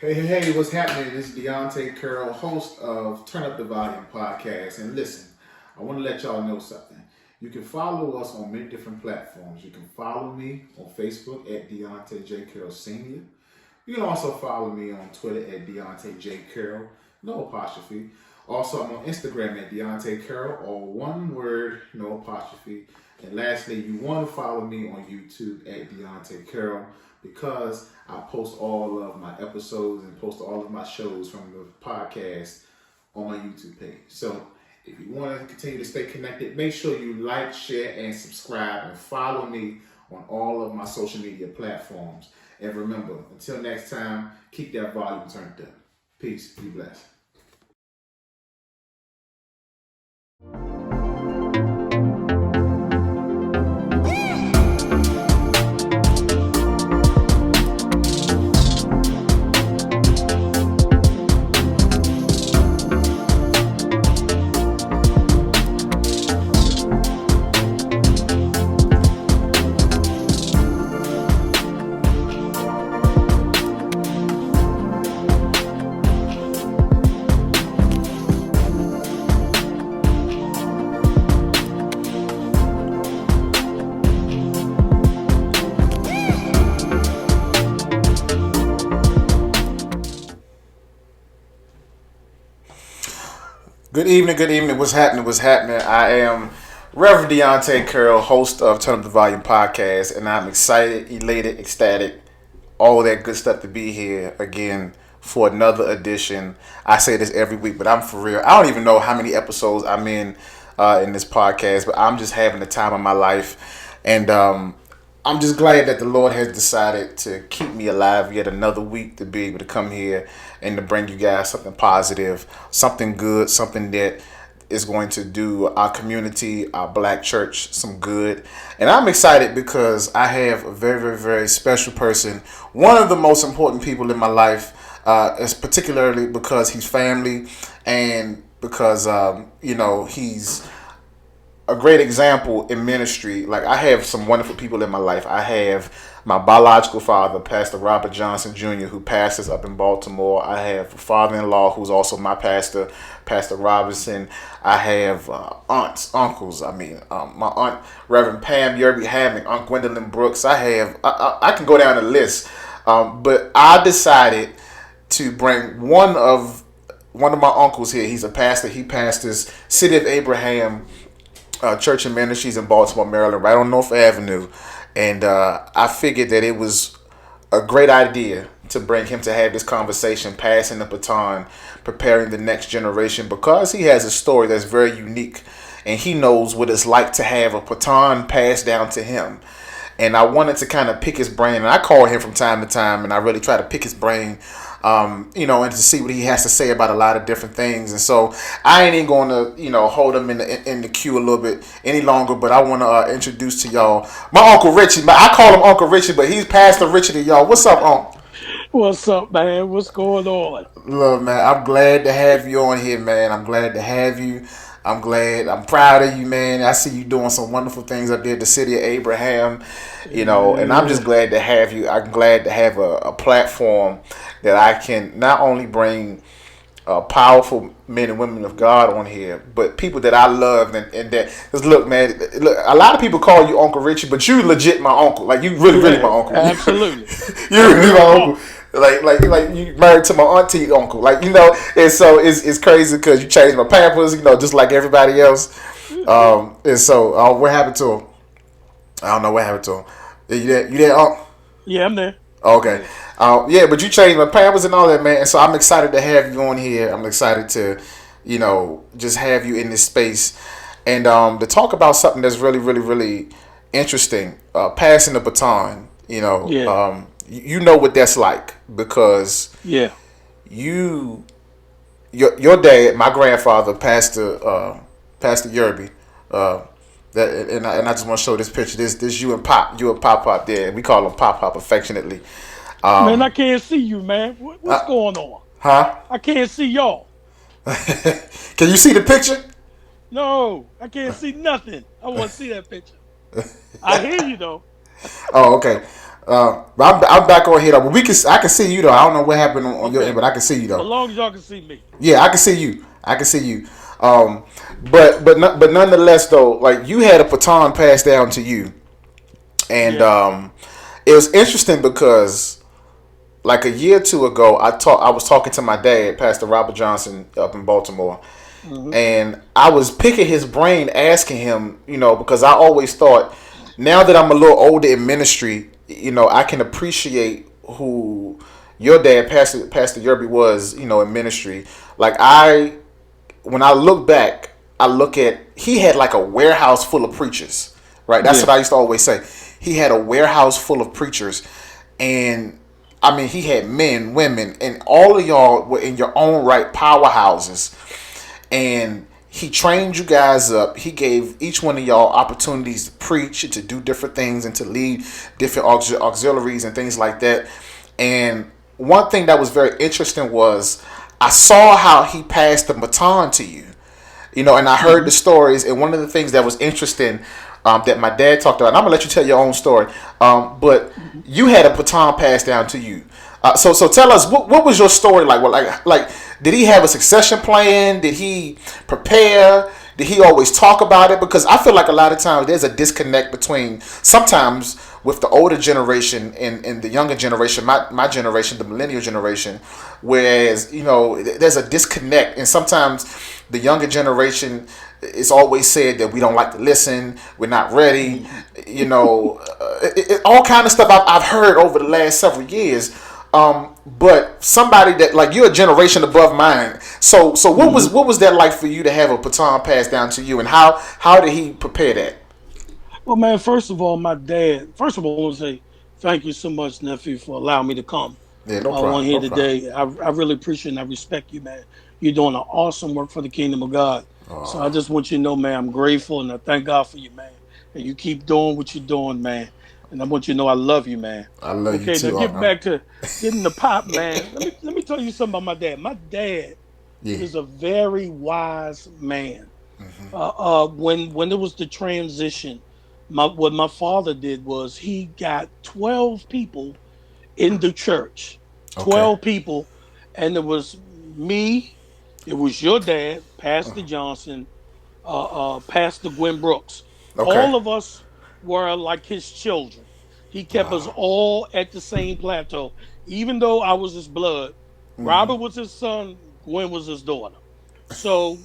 Hey, what's happening? This is Deontay Carroll, host of Turn Up the Volume podcast. And listen, I want to let y'all know something. You can follow us on many different platforms. You can follow me on Facebook at Deontay J. Carroll Sr. You can also follow me on Twitter at Deontay J. Carroll, no apostrophe. Also, I'm on Instagram at Deontay Carroll, all one word, no apostrophe. And lastly, you want to follow me on YouTube at Deontay Carroll because I post all of my episodes and post all of my shows from the podcast on my YouTube page. So if you want to continue to stay connected, make sure you like, share, and subscribe and follow me on all of my social media platforms. And remember, until next time, keep that volume turned up. Peace. Be blessed. Good evening, good evening. What's happening? What's happening? I am Reverend Deontay Carroll, host of Turn Up the Volume podcast, and I'm excited, elated, ecstatic, all that good stuff to be here again for another edition. I say this every week, but I'm for real. I don't even know how many episodes I'm in this podcast, but I'm just having the time of my life, and I'm just glad that the Lord has decided to keep me alive yet another week to be able to come here and to bring you guys something positive, something good, something that is going to do our community, our black church some good. And I'm excited because I have a very, very, very special person, one of the most important people in my life, is particularly because he's family and because, he's a great example in ministry. Like, I have some wonderful people in my life. I have my biological father, Pastor Robert Johnson Jr., who pastors up in Baltimore. I have a father-in-law who's also my pastor, Pastor Robinson. I have uncles. My aunt, Reverend Pam Yerby Hammock, Aunt Gwendolyn Brooks. I can go down the list. But I decided to bring one of my uncles here. He's a pastor. He pastors City of Abraham Church and Ministries in Baltimore, Maryland, right on North Avenue. And I figured that it was a great idea to bring him to have this conversation, passing the baton, preparing the next generation, because he has a story that's very unique and he knows what it's like to have a baton passed down to him. And I wanted to kind of pick his brain, and I call him from time to time, and I really try to pick his brain, and to see what he has to say about a lot of different things. And so I ain't even going to, hold him in the queue a little bit any longer, but I want to introduce to y'all my Uncle Richie. I call him Uncle Richie, but he's Pastor Richard to y'all. What's up, Uncle? What's up, man? What's going on? Look, man, I'm glad to have you on here, man. I'm glad to have you. I'm proud of you, man. I see you doing some wonderful things up there at the City of Abraham, and I'm just glad to have you. I'm glad to have a platform that I can not only bring powerful men and women of God on here, but people that I love and that. Cause look, man, a lot of people call you Uncle Richie, but you legit my uncle. Like, you really, really my uncle. Absolutely. You're really my uncle. Like you married to my auntie uncle, and so it's crazy because you changed my pampers, just like everybody else, and so what happened to him? I don't know what happened to him. You there, uncle? Yeah, I'm there. Okay, yeah, but you changed my pampers and all that, man, and so I'm excited to have you on here. I'm excited to, just have you in this space, and to talk about something that's really, really, really interesting, passing the baton. Yeah. You know what that's like because Yeah. your dad, my grandfather, Pastor Yerby, and I just want to show this picture. This you and Pop there. We call him Pop affectionately. Man, I can't see you, man. What's going on? Huh? I can't see y'all. Can you see the picture? No, I can't see nothing. I want to see that picture. I hear you, though. Oh, okay. But I'm back on here though. But I can see you though. I don't know what happened on your end, Okay. but I can see you As though. long as y'all can see me. Yeah, I can see you. I can see you. But nonetheless though, like you had a baton passed down to you, and Yeah. it was interesting because like a year or two ago, I was talking to my dad, Pastor Robert Johnson, up in Baltimore, Hmm. and I was picking his brain, asking him, because I always thought, now that I'm a little older in ministry, I can appreciate who your dad, Pastor Yerby, was, in ministry. Like when I look back, I look at he had like a warehouse full of preachers, right? That's Yeah. what I used to always say. He had a warehouse full of preachers, and I mean, he had men, women, and all of y'all were in your own right powerhouses, and he trained you guys up. He gave each one of y'all opportunities to preach, to do different things, and to lead different auxiliaries and things like that. And one thing that was very interesting was I saw how he passed the baton to you. And I heard Hmm. the stories, and one of the things that was interesting that my dad talked about, and I'm gonna let you tell your own story, but Hmm. you had a baton passed down to you. So tell us what was your story like? Well, like did he have a succession plan? Did he prepare? Did he always talk about it? Because I feel like a lot of times there's a disconnect between sometimes with the older generation and the younger generation, my generation, the millennial generation, whereas there's a disconnect, and sometimes the younger generation it's always said that we don't like to listen, we're not ready, Hmm. all kind of stuff I've heard over the last several years. But somebody that like you're a generation above mine. So Hmm. what was that like for you to have a baton passed down to you, and how did he prepare that? Well, man, first of all, my dad, first of all, I want to say thank you so much, nephew, for allowing me to come Yeah, no on problem, here no problem. today. I really appreciate and I respect you, man. You're doing an awesome work for the kingdom of God. So I just want you to know, man, I'm grateful and I thank God for you, man. And you keep doing what you're doing, man. And I want you to know I love you, man. I love you Okay, now too, get Arthur. back to getting the pop, man. Let me tell you something about my dad. My dad Yeah. is a very wise man. When it was the transition, what my father did was he got 12 people in the church, Okay. 12 people, and it was me, it was your dad, Pastor Johnson, Pastor Gwen Brooks. Okay. All of us were like his children. He kept us all at the same plateau, even though I was his blood. Robert was his son, Gwen was his daughter. So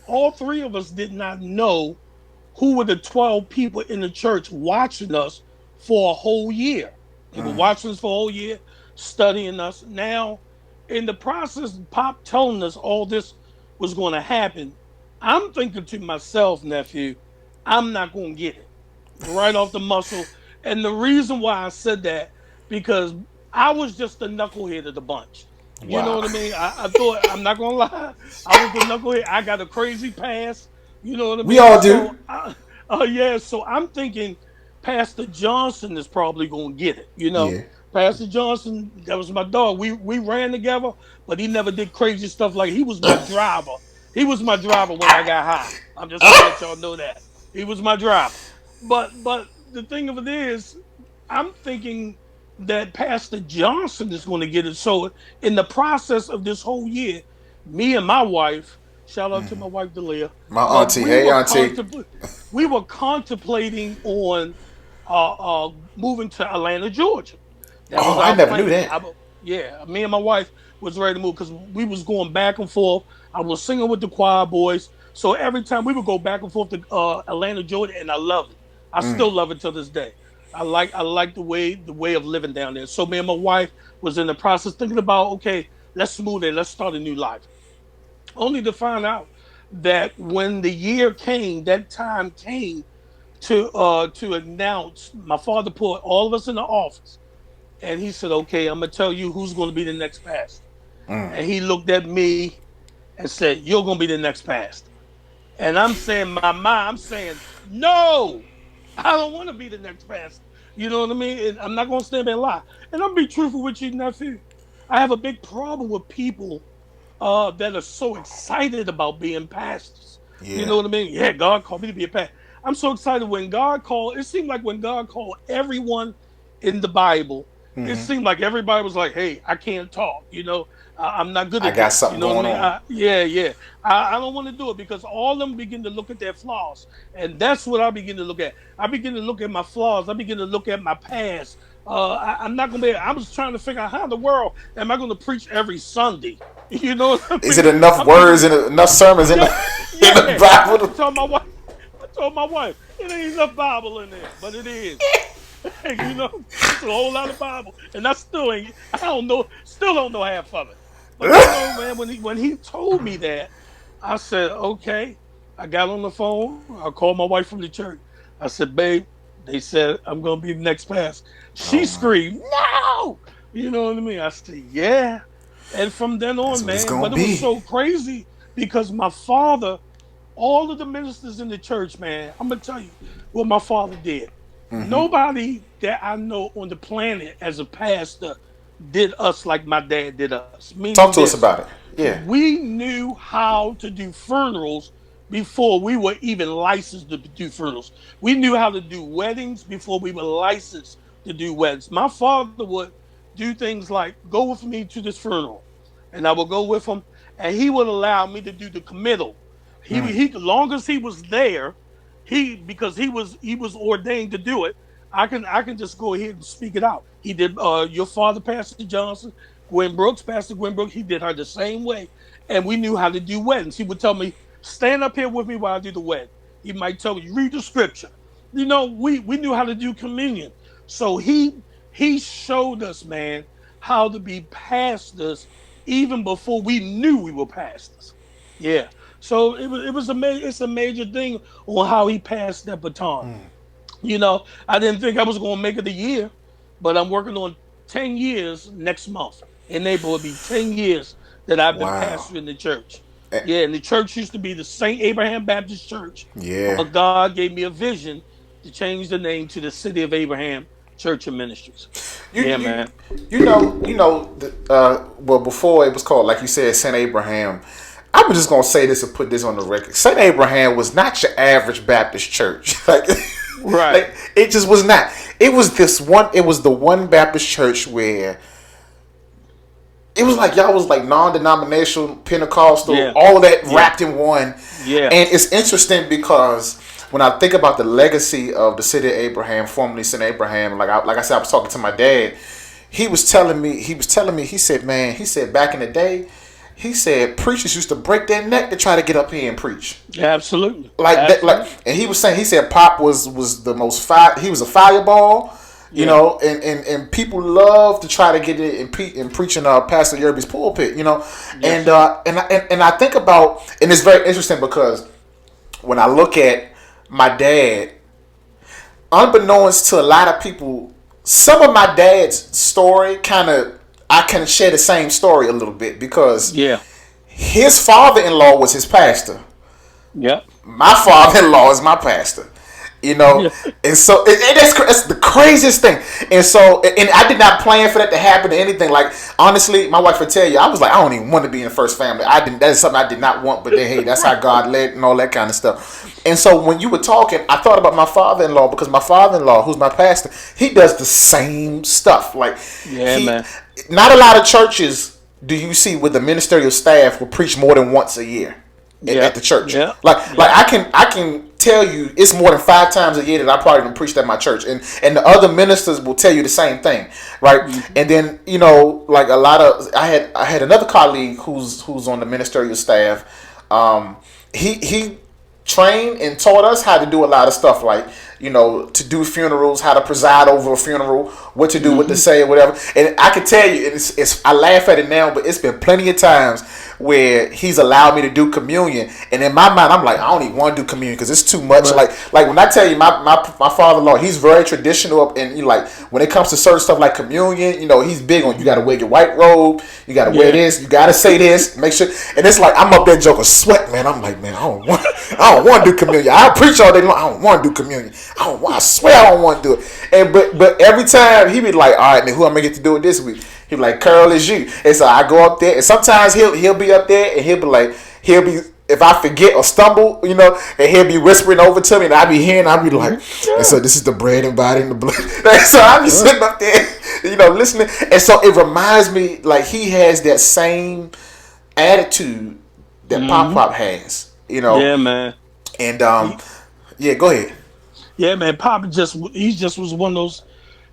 all three of us did not know who were the 12 people in the church watching us for a whole year. They were watching us for a whole year, studying us. Now, in the process, Pop telling us all this was going to happen, I'm thinking to myself, nephew, I'm not going to get it right off the muscle. And the reason why I said that, because I was just the knucklehead of the bunch. You know Wow. what I mean? I thought, I'm not going to lie, I was the knucklehead. I got a crazy past. You know what I We mean? all So, do. yeah, so I'm thinking Pastor Johnson is probably going to get it. Yeah. Pastor Johnson, that was my dog. We ran together, but he never did crazy stuff like he was my driver. He was my driver when I got high. I'm just going to let y'all know that. He was my driver. But the thing of it is, I'm thinking that Pastor Johnson is going to get it. So in the process of this whole year, me and my wife, shout out to my wife Delia, My but auntie. Hey, auntie. we were contemplating on moving to Atlanta, Georgia. That was Oh, I our never knew plan. that. Yeah, me and my wife was ready to move because we was going back and forth. I was singing with the choir boys, so every time we would go back and forth to Atlanta, Georgia, and I love it. I still love it to this day. I like the way of living down there. So me and my wife was in the process thinking about, okay, let's move there, let's start a new life. Only to find out that when the year came, that time came to announce, my father put all of us in the office and he said, okay, I'm gonna tell you who's gonna be the next pastor. And he looked at me and said, you're gonna be the next pastor. And I'm saying, my mind, I'm saying, no, I don't want to be the next pastor. You know what I mean? And I'm not gonna stand there and lie. And I'm be truthful with you, nephew. I have a big problem with people that are so excited about being pastors. You Yeah. know what I mean? Yeah, God called me to be a pastor. I'm so excited when God called. It seemed like when God called everyone in the Bible, it seemed like everybody was like, "Hey, I can't talk. I'm not good I at got this. You something know what I going mean? on. Yeah. I don't want to do it because all of them begin to look at their flaws, and that's what I begin to look at. I begin to look at my flaws. I begin to look at my past. I'm not gonna be. I was trying to figure out how in the world am I going to preach every Sunday. You know what I Is it mean? enough I'm thinking, words and enough sermons in yeah, in the I Bible? told my wife. I told my wife it ain't enough Bible in there, but it is. It's a whole lot of Bible, and I still ain't. I don't know. Still don't know half of it. But man, when he told me that, I said, okay. I got on the phone. I called my wife from the church. I said, babe, they said I'm gonna be the next pastor. She Oh my. screamed, no. You know what I mean? I said, yeah. And from then That's on, what it's man. gonna But it was be. so crazy because my father, all of the ministers in the church, man, I'm gonna tell you what my father did. Nobody that I know on the planet as a pastor did us like my dad did us. Talk Meaning to us this, about it. Yeah. we knew how to do funerals before we were even licensed to do funerals. We knew how to do weddings before we were licensed to do weddings. My father would do things like go with me to this funeral, and I would go with him, and he would allow me to do the committal. He the longest he was there, because he was ordained to do it. I can just go ahead and speak it out. He did your father, Pastor Johnson, Pastor Gwen Brooks. He did her the same way, and we knew how to do weddings. He would tell me, "Stand up here with me while I do the wedding." He might tell me, "Read the scripture." We knew how to do communion. So he showed us, man, how to be pastors even before we knew we were pastors. Yeah. So it's a major thing on how he passed that baton. I didn't think I was going to make it a year, but I'm working on 10 years next month. In April, it'll be 10 years that I've been Wow. pastoring the church. Eh, Yeah, and the church used to be the St. Abraham Baptist Church, Yeah. but God gave me a vision to change the name to the City of Abraham Church and Ministries. You Yeah, you man. well, before it was called, like you said, Saint Abraham. I'm just gonna say this and put this on the record. Saint Abraham was not your average Baptist church. Right. Like it just was not. It was this one. It was the one Baptist church where it was like y'all was like non-denominational, Pentecostal, Yeah. all of that Yeah. wrapped in one. Yeah. And it's interesting because when I think about the legacy of the city of Abraham, formerly Saint Abraham, like I said, I was talking to my dad. He said, man, he said back in the day, he said preachers used to break their neck to try to get up here and preach. Absolutely. Like that, Absolutely. and he was saying, he said Pop was the most fire. He was a fireball, Yeah. and people love to try to get it in preaching Pastor Yerby's pulpit, Yes, and sir. and I think about, and it's very interesting because when I look at my dad, unbeknownst to a lot of people, some of my dad's story I can share the same story a little bit because Yeah. his father-in-law was his pastor. Yeah. My father-in-law is my pastor, Yeah. and so that's the craziest thing. And so, and I did not plan for that to happen or anything. Like honestly, my wife would tell you, I was like, I don't even want to be in the first family. I didn't. That is something I did not want. But then, hey, that's how God led and all that kind of stuff. And so, when you were talking, I thought about my father-in-law because my father-in-law, who's my pastor, he does the same stuff. Like Yeah, he, man. not a lot of churches do you see where the ministerial staff will preach more than once a year Yeah. at the church. Yeah. Like I can tell you it's more than 5 times a year that I probably done preached at my church, and the other ministers will tell you the same thing, right? And then like a lot of I had another colleague who's on the ministerial staff. He trained and taught us how to do a lot of stuff like to do funerals, how to preside over a funeral, what to do, what to say, or whatever. And I can tell you, it's I laugh at it now, but it's been plenty of times where he's allowed me to do communion, and in my mind, I'm like, I don't even want to do communion because it's too much. Right. Like when I tell you, my father-in-law, he's very traditional, and like when it comes to certain stuff like communion, he's big on you got to wear your white robe, you got to wear this, you got to say this, make sure. And it's like I'm up there joking, sweat, man. I'm like, man, I don't want to do communion. I preach all day long. I don't want to do communion. I swear I don't want to do it. And but every time he be like, all right, then who I'm gonna get to do it this week? He be like, Carl, is you. And so I go up there, and sometimes he'll be up there, and he'll be if I forget or stumble, and he'll be whispering over to me, and I be hearing, I be like, and so this is the bread and body and the blood. So I be sitting up there, listening, and so it reminds me like he has that same attitude that Pop has, Yeah, man. and He, yeah, go ahead. yeah, man. Pop just was one of those.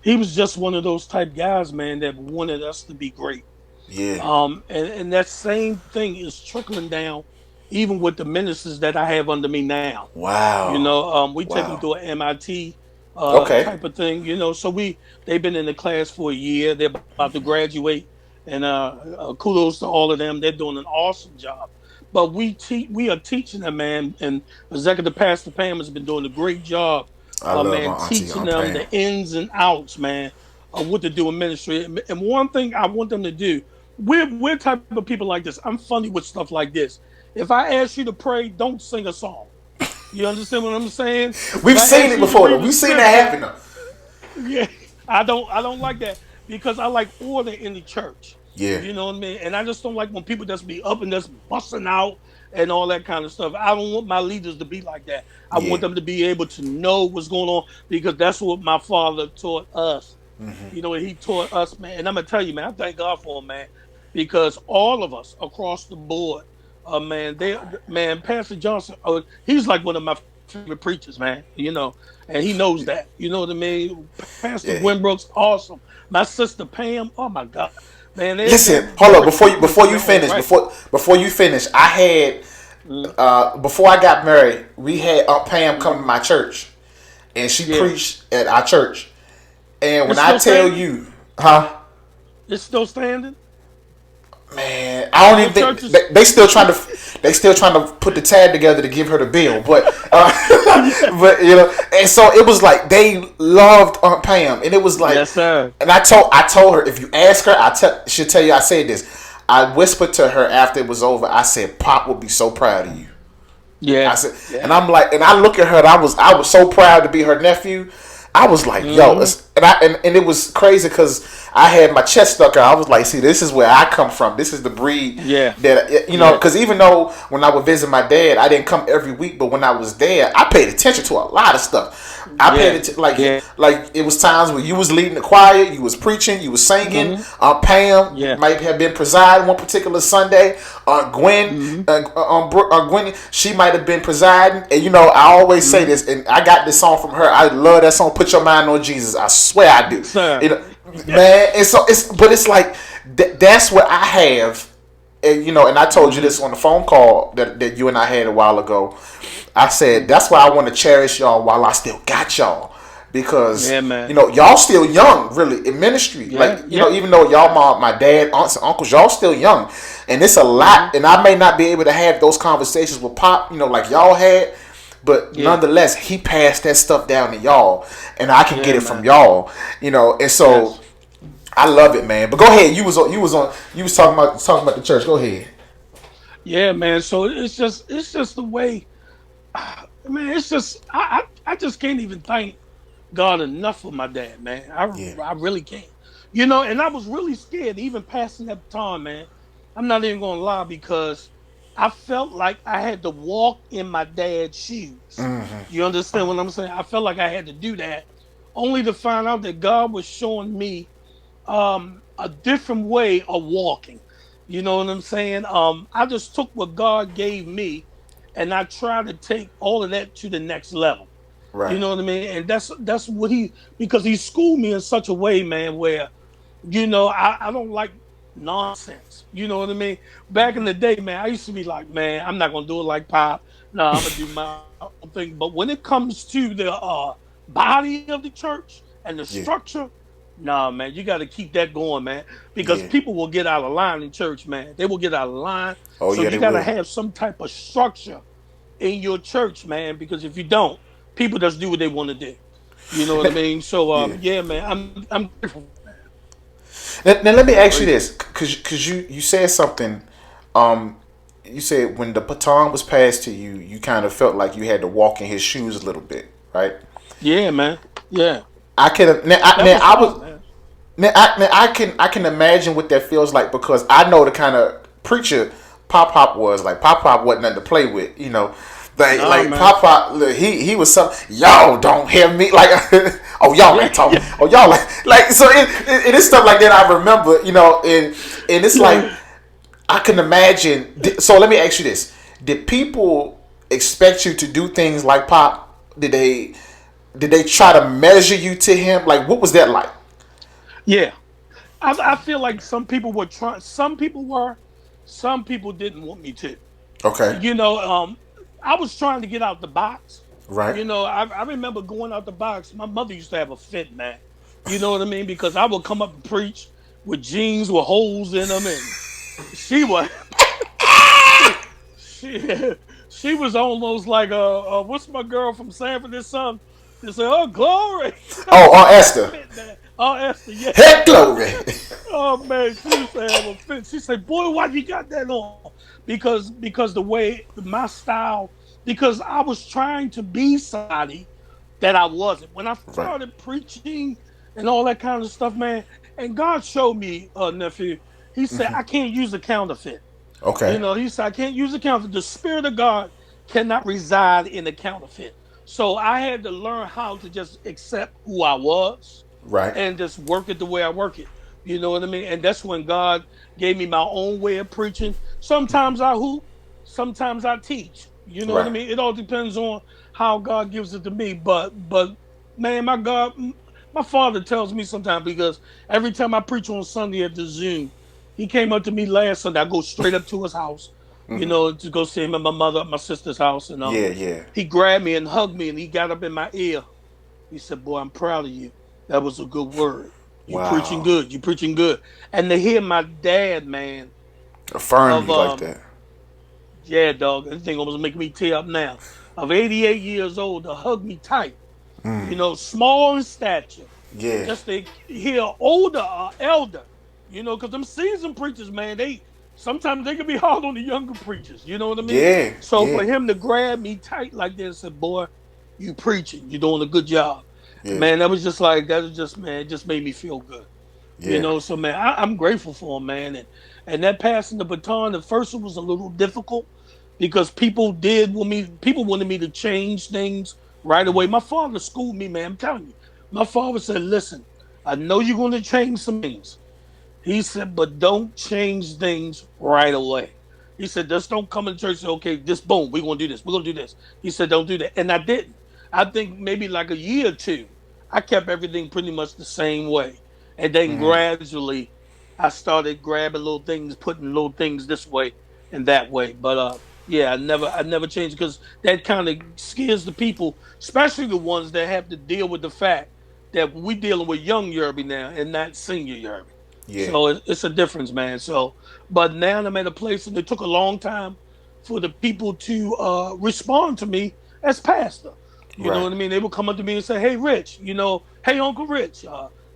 He was just one of those type guys, man, that wanted us to be great. Yeah. And that same thing is trickling down, even with the ministers that I have under me now. Wow. We take them Wow. through an MIT Okay. type of thing. So they've been in the class for a year. They're about to graduate, and kudos to all of them. They're doing an awesome job. But we are teaching them, man. And Executive Pastor Pam has been doing a great job, I love man, my auntie teaching Aunt them Pam. the ins and outs, man, of what to do in ministry. And one thing I want them to do, we're type of people like this. I'm funny with stuff like this. If I ask you to pray, don't sing a song. You understand what I'm saying? If We've I seen ask it you to before though. read the We've seen that scripture, happen though. yeah, I don't like that because I like order in the church. Yeah. You know what I mean? And I just don't like when people just be up and just busting out and all that kind of stuff. I don't want my leaders to be like that. I want Yeah. them to be able to know what's going on because that's what my father taught us. He taught us, man. And I'm gonna tell you, man, I thank God for him, man, because all of us across the board, man, man, Pastor Johnson, he's like one of my favorite preachers, man. And he knows that. You know what I mean? Pastor Yeah. Gwen Brooks, awesome. My sister Pam, oh my God, man, Listen, hold they're up before you ridiculous before in you their own finish right. before you finish. I had Mm, before I got married, we had Aunt Pam come to mm, my church, and she yeah, preached at our church. And when it's I still tell standing. you, huh? It's still standing. Man, I don't Your even think church is, they still trying to put the tag together to give her the bill, but yeah, but and so it was like they loved Aunt Pam, and it was like, yes, sir. and I told her if you ask her, she'll tell you I said this. I whispered to her after it was over. I said, "Pop would be so proud of you." I Yeah, said, yeah. and I'm like, and I look at her, and I was so proud to be her nephew. I was like, yo, Hmm. and it was crazy because I had my chest stuck out. I was like, see, this is where I come from. This is the breed Yeah, that yeah, because even though when I would visit my dad, I didn't come every week, but when I was there, I paid attention to a lot of stuff. I paid yeah, it yeah. like it was times where you was leading the choir, you was preaching, you was singing. Hmm. Pam Yeah. might have been presiding one particular Sunday. Hmm. Gwen, she might have been presiding. And I always say Hmm. this, and I got this song from her. I love that song. Put your mind on Jesus. I swear I do. Sir. You know, Yeah. man. And so it's like that's what I have. And I told you Hmm. this on the phone call that you and I had a while ago. I said that's why I want to cherish y'all while I still got y'all, because Yeah, man. y'all still young, really, in ministry. Like, Yeah, yeah. even though y'all my dad, aunts, and uncles, y'all still young, and it's a Hmm. lot. And I may not be able to have those conversations with Pop, like y'all had, but Yeah, nonetheless, he passed that stuff down to y'all, and I can get yeah, it from man. y'all. And so Yes. I love it, man. But go ahead. You was talking about the church. Go ahead. Yeah, man. So it's just the way, man. It's just I just can't even thank God enough for my dad, man. Yeah. I really can't. And I was really scared even passing that baton, man. I'm not even gonna lie because I felt like I had to walk in my dad's shoes. You understand what I'm saying? I felt like I had to do that, only to find out that God was showing me a different way of walking. You know what I'm saying? I just took what God gave me and I tried to take all of that to the next level. You Right. know what I mean? And that's what because he schooled me in such a way, man, where I don't like nonsense. You know what I mean? Back in the day, man, I used to be like, man, I'm not gonna do it like Pop. No, I'm gonna do my own thing. But when it comes to the body of the church and the Yeah. structure, nah, man, you got to keep that going, man, because Yeah. people will get out of line in church, man. They will get out of line. Oh So yeah, you they got to will. have some type of structure in your church, man, because if you don't, people just do what they want to do. You know what I mean? So, Yeah. yeah, man, I'm grateful, man. Now let me I'm ask you grateful. this, because you said something. Um, you said when the baton was passed to you, you kind of felt like you had to walk in his shoes a little bit, right? Yeah, man. Yeah, I can that was I hard, was man. now I can imagine what that feels like, because I know the kind of preacher Pop was. Like Pop wasn't nothing to play with. You know, Nah, like man. Pop, he was some, y'all don't hear me like, oh y'all Yeah, ain't talking, yeah, oh y'all like so it is stuff like that I remember. You know, and it's like yeah. I can imagine. So let me ask you this: did people expect you to do things like Pop? Did they try to measure you to him? Like, what was that like? Yeah. I feel like some people were trying. Some people were. Some people didn't want me to. Okay, You know, I was trying to get out the box. right. You know, I remember going out the box. My mother used to have a fit, man. You know what I mean? Because I would come up and preach with jeans with holes in them, and she was she she was almost like what's my girl from Sanford and Son? They say, "Oh, glory!" Oh, She on used to have a Esther, fit, man. Oh, Esther, yeah. heck glory. Oh man, she used to have a fit. She said, "Boy, why you got that on?" Because the way my style, because I was trying to be somebody that I wasn't. When I Right. started preaching and all that kind of stuff, man, and God showed me, nephew, He said, "I can't use a counterfeit." You Okay. know, He said, "I can't use a counterfeit. The Spirit of God cannot reside in a counterfeit." So I had to learn how to just accept who I was Right. and just work it the way I work it. You know what I mean? And that's when God gave me my own way of preaching. Sometimes I hoop, sometimes I teach. You know what I Right. mean? It all depends on how God gives it to me. But man, my father tells me sometimes, because every time I preach on Sunday at the Zoom, he came up to me last Sunday. I go straight up to his house, to go see him at my mother, my sister's house, and Yeah. Yeah. he grabbed me and hugged me, and he got up in my ear. He said, "Boy, I'm proud of you. That was a good word. You preaching Wow. good. You preaching good." And to hear my dad, man, Affirm of you like that. yeah, dog, this thing almost making me tear up now. Of 88 years old to hug me tight, small in stature, Yeah. just to hear older elder, because them seasoned preachers, man, they sometimes they can be hard on the younger preachers. You know what I mean? Yeah. So Yeah. for him to grab me tight like this and said, "Boy, you preaching, you doing a good job." Yeah. Man, that was just, man, it just made me feel good. Yeah. So man, I'm grateful for him, man. And that passing the baton, the first one was a little difficult because people wanted me to change things right away. My father schooled me, man. I'm telling you. My father said, "Listen, I know you're gonna change some things." He said, "But don't change things right away." He said, "Just don't come in church and say, okay, this boom, we're gonna do this, we're gonna do this." He said, "Don't do that." And I didn't. I think maybe like a year or two, I kept everything pretty much the same way. And then gradually I started grabbing little things, putting little things this way and that way. But yeah, I never changed, because that kind of scares the people, especially the ones that have to deal with the fact that we dealing with young Yerby now and not senior Yerby. Yeah. So it's a difference, man. So, but now I'm at a place, and it took a long time for the people to respond to me as pastor. You know Right. what I mean? They would come up to me and say, "Hey, Rich, hey, Uncle Rich,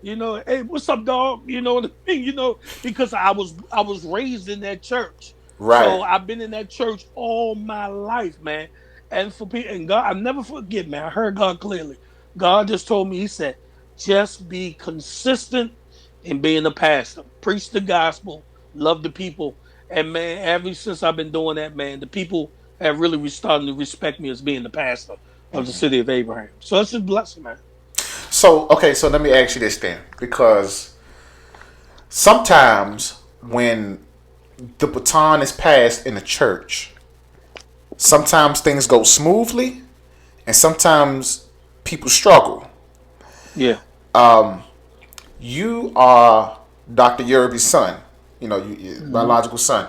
hey, what's up, dog?" You know what I mean? Because I was raised in that church, Right. so I've been in that church all my life, man. And for people, and God, I never forget, man. I heard God clearly. God just told me, He said, "Just be consistent in being a pastor. Preach the gospel, love the people." And man, ever since I've been doing that, man, the people have really started to respect me as being the pastor of the city of Abraham. So it's just a blessing, man. So okay. So let me ask you this then, because sometimes when the baton is passed in a church, sometimes things go smoothly, and sometimes people struggle. Yeah. You are Dr. Yerby's son, your Mhm. biological son.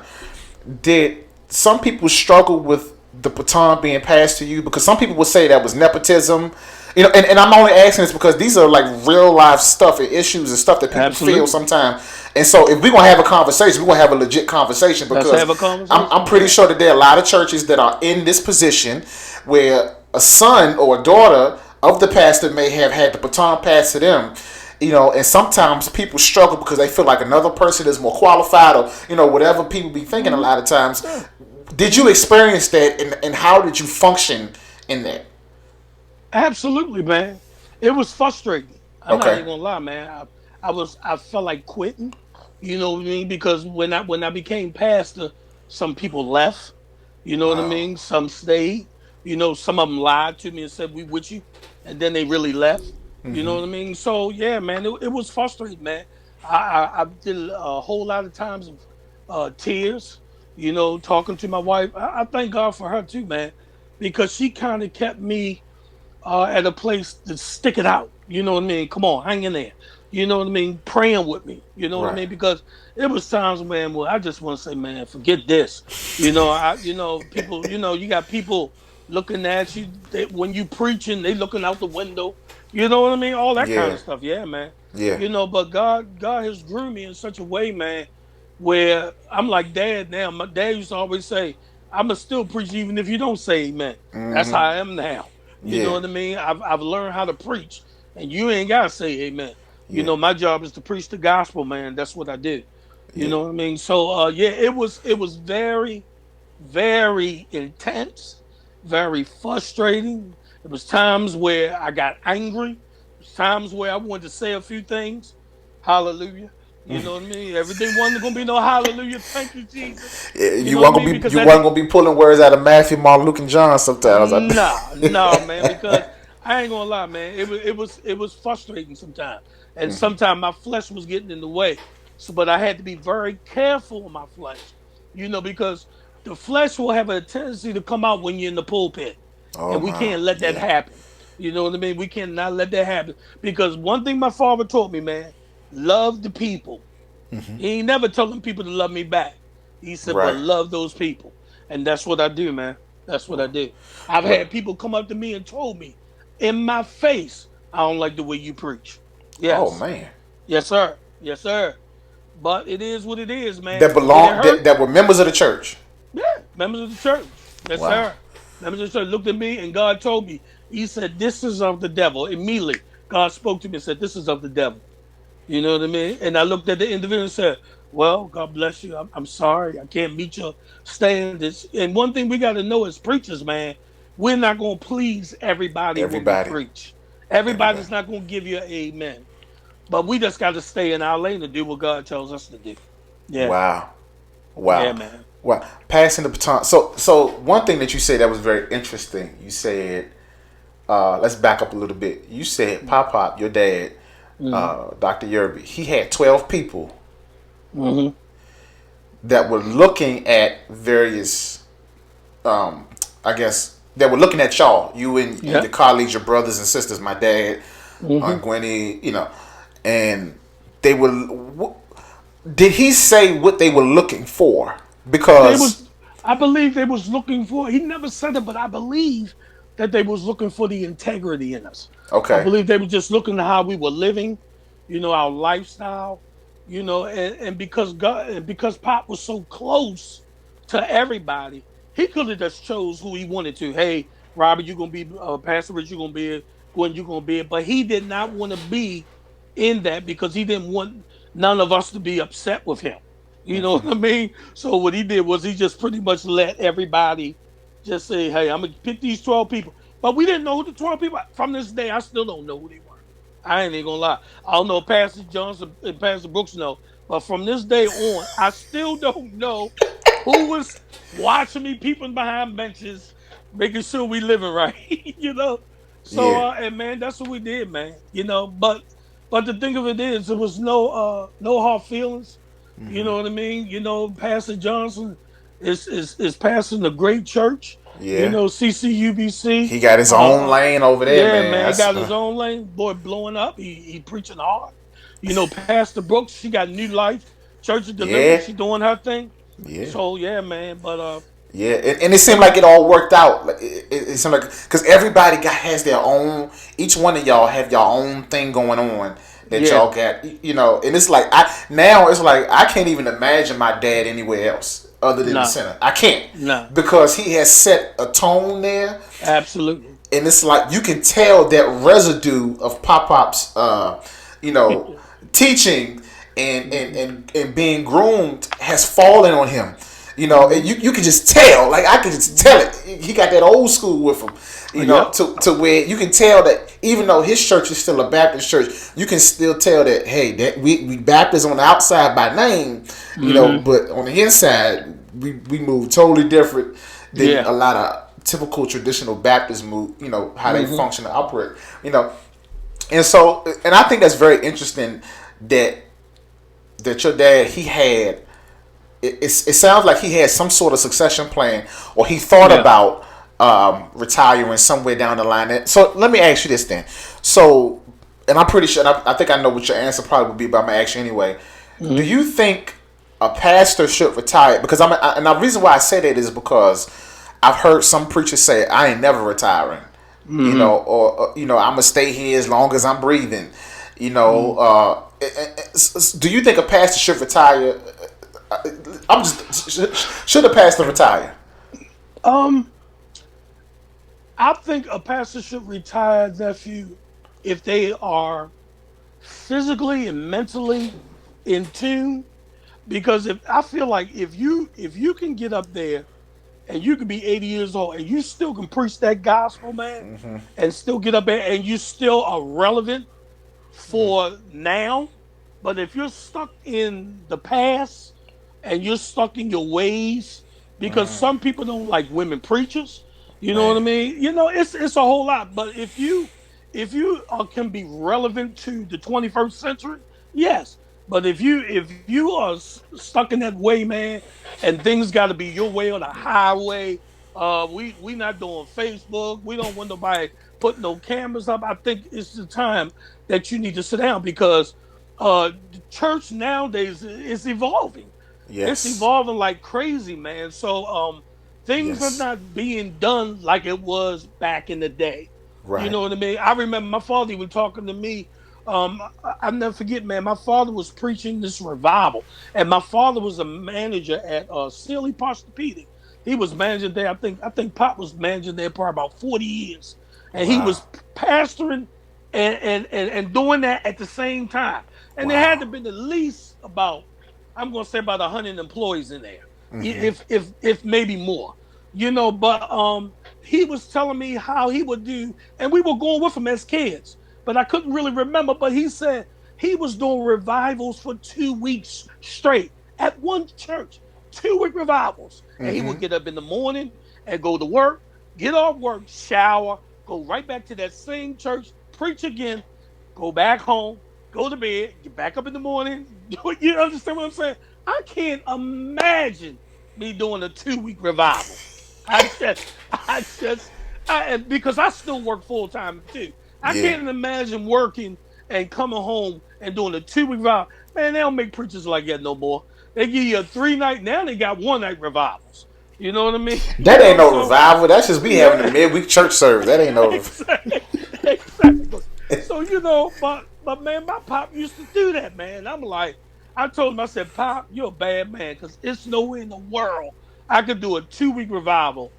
Did some people struggle with the baton being passed to you? Because some people would say that was nepotism. And I'm only asking this because these are like real life stuff and issues and stuff that people feel Absolutely. sometimes. And so if we're gonna have a conversation, we're gonna have a legit conversation Let's because have a I'm conversation. pretty sure that there are a lot of churches that are in this position where a son or a daughter of the pastor may have had the baton passed to them. And sometimes people struggle because they feel like another person is more qualified, or whatever people be thinking a Hmm. lot of times. Sure. Did you experience that, and how did you function in that? Absolutely, man. It was frustrating. I'm not Okay. even gonna lie, man. I felt like quitting. You know what I mean? Because when I became pastor, Some people left. You know what I Wow. mean? Some stayed. Some of them lied to me and said we with you, and then they really left. You know what I mean? So yeah, man, it was frustrating, man. I did a whole lot of times of tears. Talking to my wife. I thank God for her too, man, because she kind of kept me at a place to stick it out. You know what I mean? Come on, hang in there. You know what I mean? Praying with me. You know what I Right. mean? Because it was times, man, where I just want to say, man, forget this. People. You got people looking at you when you preaching. They looking out the window. You know what I mean? All that kind Yeah. of stuff. Yeah, man. Yeah. But God has grew me in such a way, man, where I'm like Dad now. My dad used to always say, "I'ma still preach even if you don't say Amen." That's how I am now. You know Yeah. what I mean? I've learned how to preach, and you ain't gotta say amen. Yeah. My job is to preach the gospel, man. That's what I do. You Yeah. know what I mean? So yeah, it was very, very intense, very frustrating. It was times where I got angry. It was times where I wanted to say a few things. Hallelujah. You know what I mean? Everything wasn't gonna be no hallelujah. Thank you, Jesus. Yeah, You you know what I weren't mean? gonna be Because you at weren't the gonna be pulling words out of Matthew, Mark, Luke, and John sometimes. nah, nah, man, because I ain't gonna lie, man. It was frustrating sometimes. And sometimes my flesh was getting in the way. So but I had to be very careful of my flesh. Because the flesh will have a tendency to come out when you're in the pulpit. Oh And we my. can't let that Yeah. happen. You know what I mean? We cannot let that happen. Because one thing my father taught me, man, love the people. He ain't never telling people to love me back. He said, but Right. love those people. And that's what I do, man. That's what I do. I've Well. had people come up to me and told me in my face, I don't like the way you preach. Oh Yes. man. Yes, sir. Yes, sir. But it is what it is, man. That Did it belong hurt? that were members of the church. Yeah. Members of the church. Yes, Wow. sir. Members of the church looked at me and God told me, He said, this is of the devil. Immediately, God spoke to me and said, this is of the devil. You know what I mean? And I looked at the individual and said, well, God bless you. I'm sorry. I can't meet your standards. And one thing we got to know as preachers, man, we're not going to please everybody when we Everybody. preach. Everybody. Everybody's not going to give you an amen. But we just got to stay in our lane and do what God tells us to do. Yeah. Wow. Yeah, Wow. man. Wow. Passing the baton. So one thing that you said that was very interesting. You said, let's back up a little bit. You said Pop, your dad, Mm-hmm. Dr. Yerby, he had 12 people Mm-hmm. that were looking at various, I guess, that were looking at y'all, you and Yeah. your colleagues, your brothers and sisters, my dad, Mm-hmm. Aunt Gwenny, and they were. Did he say what they were looking for? They Because was, I believe they was looking for. He never said it, but I believe that they was looking for the integrity in us. I okay, believe they were just looking at how we were living, our lifestyle, and because God, and because Pop was so close to everybody, he could have just chose who he wanted to. Hey, Robert, you're gonna be Pastor Rich, you're gonna be it. Gwen, you're gonna be it. But he did not want to be in that because he didn't want none of us to be upset with him. You know what I mean? So what he did was he just pretty much let everybody just say, "Hey, I'm gonna pick these 12 people." But we didn't know who the 12 people. From this day, I still don't know who they were. I ain't even gonna lie. I don't know if Pastor Johnson and Pastor Brooks know, but from this day on, I still don't know who was watching me, peeping behind benches, making sure we living right. So yeah, and man, that's what we did, man. But the thing of it is, there was no hard feelings. You know what I mean? Pastor Johnson is pastoring a great church. yeah. CCUBC. He got his own lane over there, Yeah, man. man, That's got his own lane. Boy, blowing up. He preaching hard. Pastor Brooks, she got New Life Church of Deliverance. yeah, She doing her thing. yeah. So yeah, man. But Yeah, and it seemed yeah, like it all worked out. Like it seemed like because everybody has their own. Each one of y'all have your own thing going on that yeah, y'all got. And it's like I can't even imagine my dad anywhere else other than the nah, center. I can't nah, because he has set a tone there, absolutely. and it's like you can tell that residue of Pop's, teaching and being groomed has fallen on him. And Hmm. you can just tell. Like I can just tell it. He got that old school with him. Yep. To where you can tell that even though his church is still a Baptist church, you can still tell that hey, that we Baptists on the outside by name, Hmm. but on the inside we move totally different than Yeah. a lot of typical traditional Baptist move. You know how they function and operate. You know, and so and I think that's very interesting that your dad he had. It sounds like he had some sort of succession plan, or he thought Yeah. about retiring somewhere down the line. So let me ask you this then. So, and I'm pretty sure, and I think I know what your answer probably would be, but I'm gonna ask you anyway. Do you think a pastor should retire? Because and the reason why I say that is because I've heard some preachers say, "I ain't never retiring," you Mm-hmm. know, or you know, I'm gonna stay here as long as I'm breathing. You know, do you think a pastor should retire? I'm just should a pastor retire? Um, I think a pastor should retire, nephew, if they are physically and mentally in tune. Because if I feel like if you can get up there and you can be 80 years old and you still can preach that gospel, man, and still get up there and you still are relevant for now. But if you're stuck in the past and you're stuck in your ways, because some people don't like women preachers, you know what I Man, mean? It's a whole lot. But if you can be relevant to the 21st century, yes. But if you are stuck in that way, man, and things got to be your way or the highway, we not doing Facebook. We don't want nobody putting no cameras up. I think it's the time that you need to sit down because the church nowadays is evolving. It's yes, evolving like crazy, man. So things are yes, not being done like it was back in the day. You right, know what I mean? I remember my father even talking to me. I'll never forget, man. My father was preaching this revival, and my father was a manager at Sealy Posturepedic. He was managing there. I think Pop was managing there for about 40 years, and he wow, was pastoring and doing that at the same time. And there had wow, to be at least about, I'm gonna say about 100 employees in there, if maybe more. But he was telling me how he would do, and we were going with him as kids, but I couldn't really remember. But he said he was doing revivals for 2 weeks straight at one church, 2 week revivals, and he would get up in the morning and go to work, get off work, shower, go right back to that same church, preach again, go back home, go to bed, get back up in the morning. You understand what I'm saying? I can't imagine me doing a 2 week revival. I just, I just, because I still work full time too. I yeah. can't imagine working and coming home and doing a 2 week revival. Man, they don't make preachers like that no more. They give you a 3 night. Now they got 1 night revivals. You know what I mean? That ain't no So revival. That's just me having a yeah, midweek church service. That ain't no. exactly, exactly. So but man, my pop used to do that, man. I'm like, I told him, I said, Pop, you're a bad man, because it's nowhere in the world I could do a 2 week revival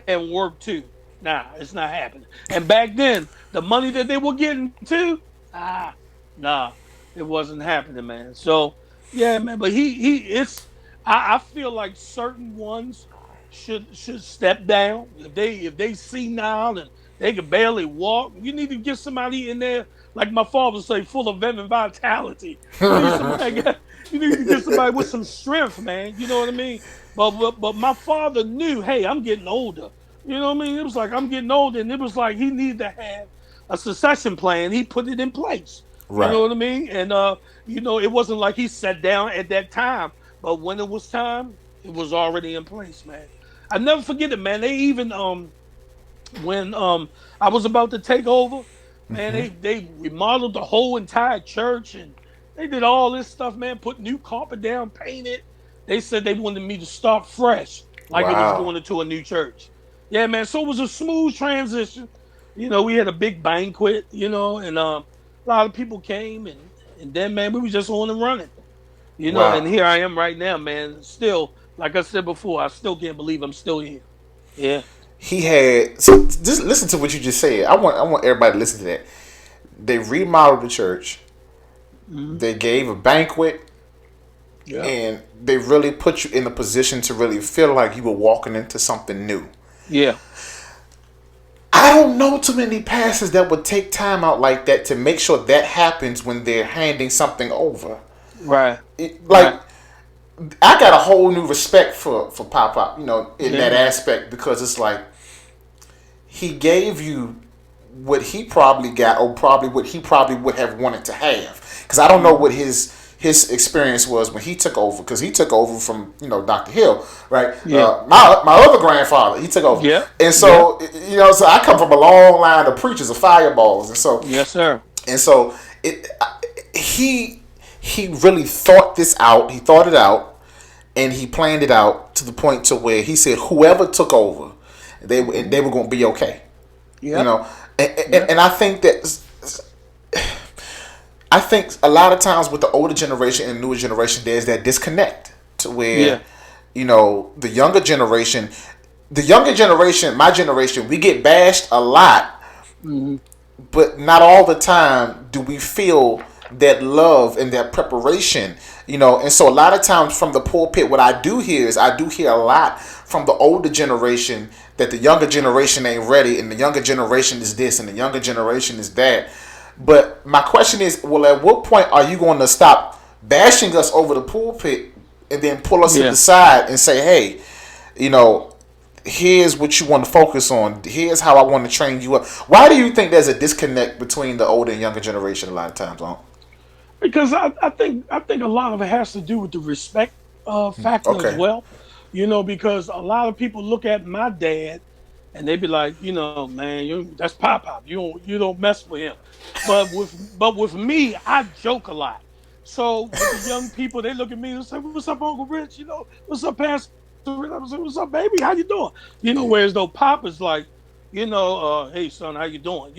and work too. Nah, it's not happening. And back then, the money that they were getting too, nah, it wasn't happening, man. So yeah, man. But it's. I feel like certain ones should step down if they see now and they can barely walk. You need to get somebody in there, like my father say, full of vim and vitality. You need somebody. You need to get somebody with some strength, man. You know what I mean? But my father knew, hey, I'm getting older. You know what I mean? It was like I'm getting older, and it was like he needed to have a succession plan. He put it in place. You know Right. what I mean? And it wasn't like he sat down at that time, but when it was time, it was already in place, man. I never forget it, man. They even when I was about to take over, man, they remodeled the whole entire church and they did all this stuff, man. Put new carpet down, painted. They said they wanted me to start fresh, like it was Wow. going into a new church. Yeah, man. So it was a smooth transition. We had a big banquet, and a lot of people came, and then, man, we were just on and running. And Wow. here I am right now, man. Still, like I said before, I still can't believe I'm still here. Yeah. He had. So just listen to what you just said. I want everybody to listen to that. They remodeled the church. Hmm. They gave a banquet, Yeah. and they really put you in a position to really feel like you were walking into something new. Yeah. I don't know too many pastors that would take time out like that to make sure that happens when they're handing something over. Right. Like, Right. I got a whole new respect for Pop, in Yeah, that man. aspect, because it's like he gave you what he probably got, or probably what he probably would have wanted to have. Because I don't know Hmm. what his experience was when he took over. Because he took over from Dr. Hill, right? Yeah. My other grandfather, he took over, Yep. and Yep. so so I come from a long line of preachers of fireballs, Yes, sir. and so it he he really thought this out. He thought it out, and he planned it out to the point to where he said whoever took over, Hmm. they were going to be okay. You Yep. know, and, Yep. and I think a lot of times with the older generation and newer generation, there's that disconnect to where Yeah. the younger generation, my generation, we get bashed a lot, Hmm. but not all the time do we feel that love and that preparation. And so a lot of times from the pulpit, what I do hear a lot from the older generation that the younger generation ain't ready, and the younger generation is this, and the younger generation is that. But my question is, well, at what point are you going to stop bashing us over the pulpit and then pull us to the Yeah. side and say, hey, you know, here's what you want to focus on. Here's how I want to train you up. Why do you think there's a disconnect between the older and younger generation a lot of times, huh? Because I think a lot of it has to do with the respect factor as Okay. well. Because a lot of people look at my dad and they be like, man, that's Pop. You don't mess with him. But with me, I joke a lot. So with the young people, they look at me and say, "What's up, Uncle Rich? What's up, Pastor Rich?" I say, "What's up, baby? How you doing?" Whereas though Pop is like, "Hey son, how you doing?"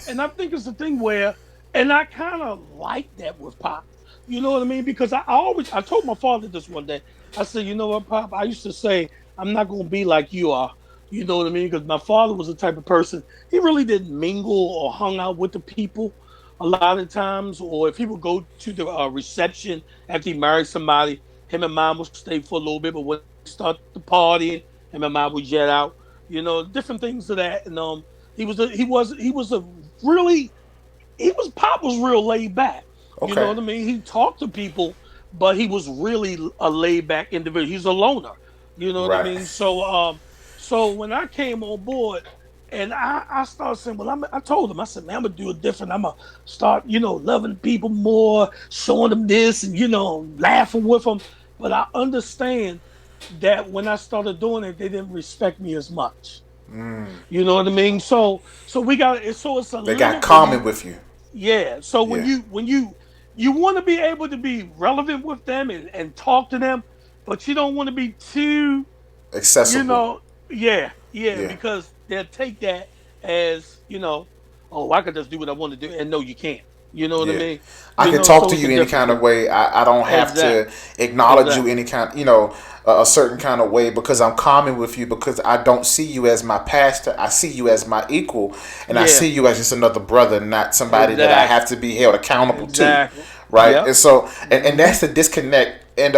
And I think it's the thing where, and I kind of like that with Pop. You know what I mean? Because I told my father this one day. I said, "You know what, Pop? I used to say I'm not gonna be like you are." You know what I mean? Because my father was the type of person, he really didn't mingle or hung out with the people a lot of times. Or if he would go to the reception after he married somebody, him and mom would stay for a little bit. But when they start the partying, him and mom would jet out. Different things of that. And he was a really Pop was real laid back. You know Okay. what I mean? He talked to people, but he was really a laid back individual. He's a loner. You know what I Right. mean? So when I came on board, and I started saying, well, I told him, I said, man, I'm gonna do it different. I'm gonna start, loving people more, showing them this, and laughing with them. But I understand that when I started doing it, they didn't respect me as much. You know what I mean? So we got it. So it's a They got limit when common you, with you. yeah. So when Yeah. you want to be able to be relevant with them and talk to them, but you don't want to be too, you Accessible. know, yeah, Yeah. because they'll take that as, oh, I could just do what I want to do, and no, you can't. You know what I Yeah. mean? I can talk So to it's a you any difference kind of there. way. I don't have to Exactly, acknowledge you exactly. any kind, a certain kind of way, because I'm common with you, because I don't see you as my pastor. I see you as my equal, and I Yeah, see you as just another brother, not somebody that I have exactly, to be held accountable to. exactly. Right. Yep. And so, and Hmm. that's the disconnect. And,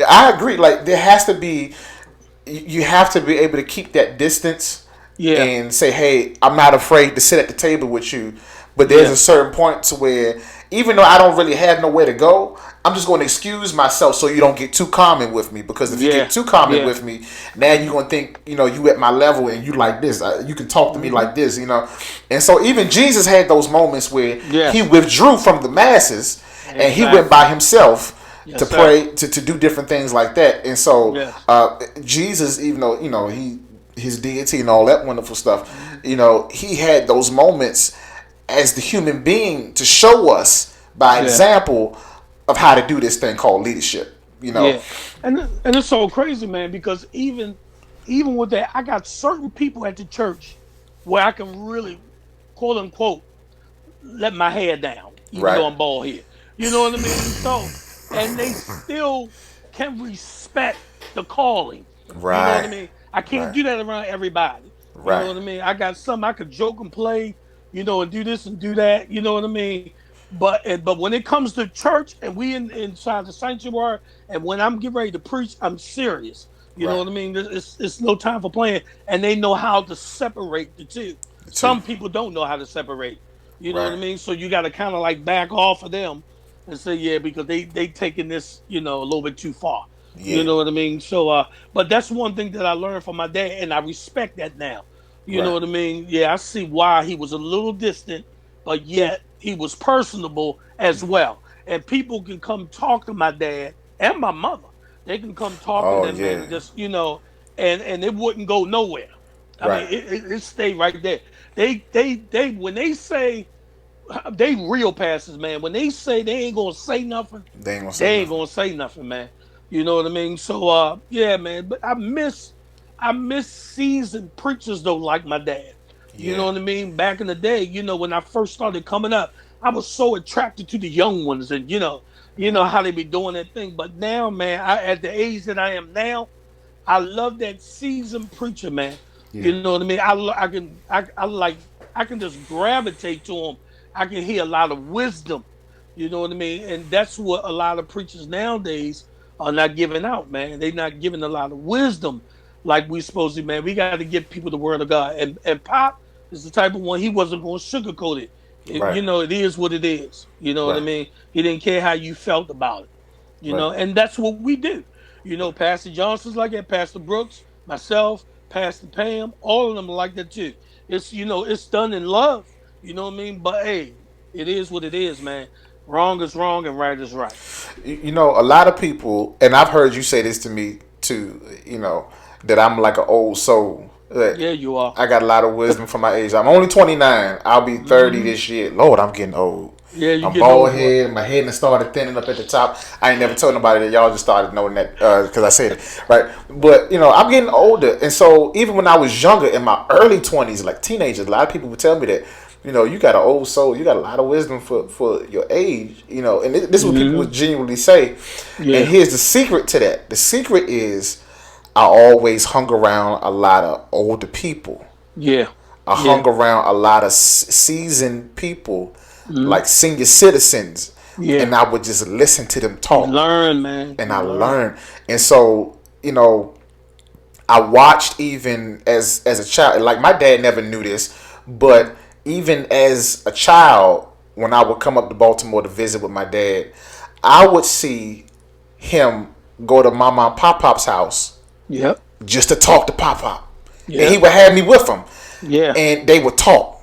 I agree. Like, there has to be, you have to be able to keep that distance Yeah, and say, "Hey, I'm not afraid to sit at the table with you." But there's yeah, a certain point to where, even though I don't really have nowhere to go, I'm just going to excuse myself so you don't get too common with me. Because if you get yeah, too common yeah. with me, now you're going to think, you at my level and you like this. You can talk to me Hmm. like this. And so even Jesus had those moments where he Yes, withdrew from the masses and he went exactly. by himself to Yes, sir. pray, to do different things like that. And so Yes. Jesus, even though his deity and all that wonderful stuff, Mhm. he had those moments as the human being to show us by Yeah. example of how to do this thing called leadership. Yeah. And it's so crazy, man, because even with that, I got certain people at the church where I can really, quote unquote, let my hair down, even Right, though I'm bald head. You know what I mean? So, and they still can respect the calling. You know what I right, mean? I can't right, do that around everybody. You know right, what I mean? I got some I could joke and play, and do this and do that. You know what I mean? But when it comes to church and we inside the sanctuary, and when I'm getting ready to preach, I'm serious. You know right. what I mean? It's no time for playing, and they know how to separate the two. The two. Some people don't know how to separate. You know what Right, I mean? So you got to kind of like back off of them and say, yeah, because they taking this, a little bit too far. You Yeah. know what I mean? So, but that's one thing that I learned from my dad, and I respect that now. You know Right. what I mean? Yeah, I see why he was a little distant, but yet he was personable as well. And people can come talk to my dad and my mother. They can come talk to Oh them yeah. and just, and it wouldn't go nowhere. I mean, Right. it stayed right there. They when they say they real pastors, man. When they say they ain't gonna say nothing, They ain't gonna say they ain't nothing. gonna say nothing, man. You know what I mean? So yeah, man. But I miss seasoned preachers though, like my dad. You know Yeah. what I mean? Back in the day, when I first started coming up, I was so attracted to the young ones, and how they be doing that thing. But now, man, at the age that I am now, I love that seasoned preacher, man. Yeah. You know what I mean? I can just gravitate to him. I can hear a lot of wisdom. You know what I mean? And that's what a lot of preachers nowadays are not giving out, man. They're not giving a lot of wisdom like we supposed to, man. We got to give people the word of God. And Pop is the type of one, he wasn't going to sugarcoat it. Right. It is what it is. You know what I Right. mean? He didn't care how you felt about it. Right. And that's what we do. Pastor Johnson's like that, Pastor Brooks, myself, Pastor Pam, all of them are like that too. It's done in love. You know what I mean? But hey, it is what it is, man. Wrong is wrong and right is right. A lot of people, and I've heard you say this to me too. That I'm like an old soul. That Yeah, you are. I got a lot of wisdom for my age. I'm only 29. I'll be 30 Hmm. this year. Lord, I'm getting old. Yeah, you I'm getting bald old, boy. head. My head started thinning up at the top. I ain't never told nobody that. Y'all just started knowing that because I said it, right? But I'm getting older, and so even when I was younger, in my early 20s, like teenagers, a lot of people would tell me that. You got an old soul. You got a lot of wisdom for your age. And this is what people Hmm. would genuinely say. And Yeah, here's the secret to that. The secret is I always hung around a lot of older people. yeah, I yeah. hung around a lot of seasoned people, Hmm. like senior citizens, Yeah. and I would just listen to them You talk, learn, man. and You I learn. learned. And so, I watched even as a child. Like my dad never knew this, but even as a child, when I would come up to Baltimore to visit with my dad, I would see him go to Mama and Pop Pop's house Yep. just to talk to Pop Pop, and he Yep. would have me with him, Yeah. and they would talk.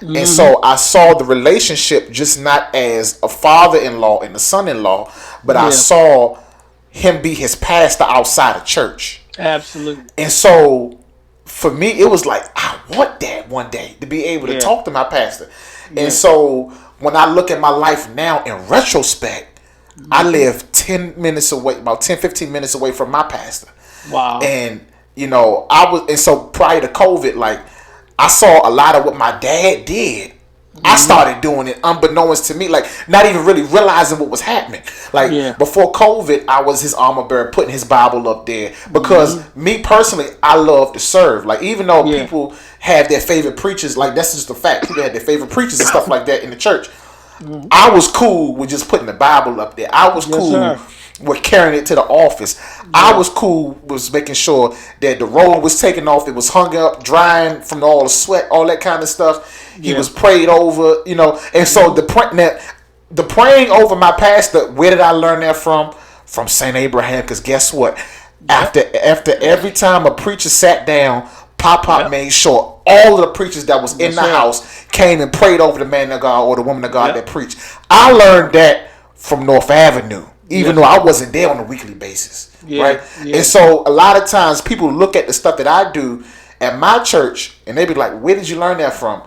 And Hmm. so I saw the relationship just not as a father-in-law and a son-in-law, but I Yeah. saw him be his pastor outside of church. Absolutely. And so for me, it was like, I want that one day to be able to Yeah. talk to my pastor. And Yeah. so when I look at my life now in retrospect, I Hmm. live 10 minutes away, about 10, 15 minutes away from my pastor. Wow. And and so prior to COVID, like I saw a lot of what my dad did. I Hmm. started doing it unbeknownst to me, like not even really realizing what was happening. Like Yeah. before COVID, I was his armor bearer, putting his Bible up there because Hmm. me personally, I love to serve. Like even though Yeah. people have their favorite preachers, like that's just a fact. People had their favorite preachers and stuff like that in the church. Hmm. I was cool with just putting the Bible up there. I was Yes, cool sir. with carrying it to the office. I Yeah. was cool with making sure that the robe was taken off, it was hung up, drying from all the sweat, all that kind of stuff. He Yeah. was prayed over, and so Hmm. the praying over my pastor. Where did I learn that from? From Saint Abraham. Because guess what? Yep. After every time a preacher sat down, Pop Yep. made sure all of the preachers that was in Yes, the sir. house came and prayed over the man of God or the woman of God that Yep. preached. I learned that from North Avenue, even Yes, though I sir. wasn't there on a weekly basis, Yeah. right? And Yeah. so a lot of times people look at the stuff that I do at my church and they be like, "Where did you learn that from?"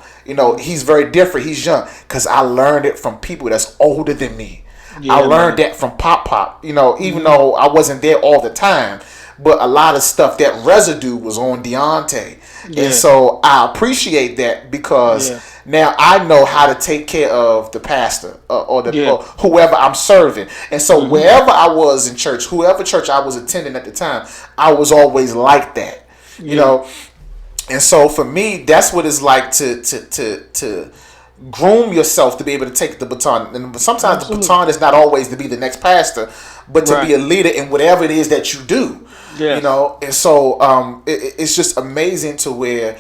He's very different. He's young because I learned it from people that's older than me. I Yeah, learned man. that from Pop. Even Hmm. though I wasn't there all the time, but a lot of stuff that residue was on Deontay, and Yeah. so I appreciate that because Yeah. now I know how to take care of the pastor Yeah. or whoever I'm serving, and so Hmm. wherever I was in church, whoever church I was attending at the time, I was always like that, you Yeah. know. And so for me, that's what it's like to groom yourself to be able to take the baton. And sometimes the Absolutely. baton is not always to be the next pastor, but to be Right. a leader in whatever it is that you do. Yes. And so it's just amazing to where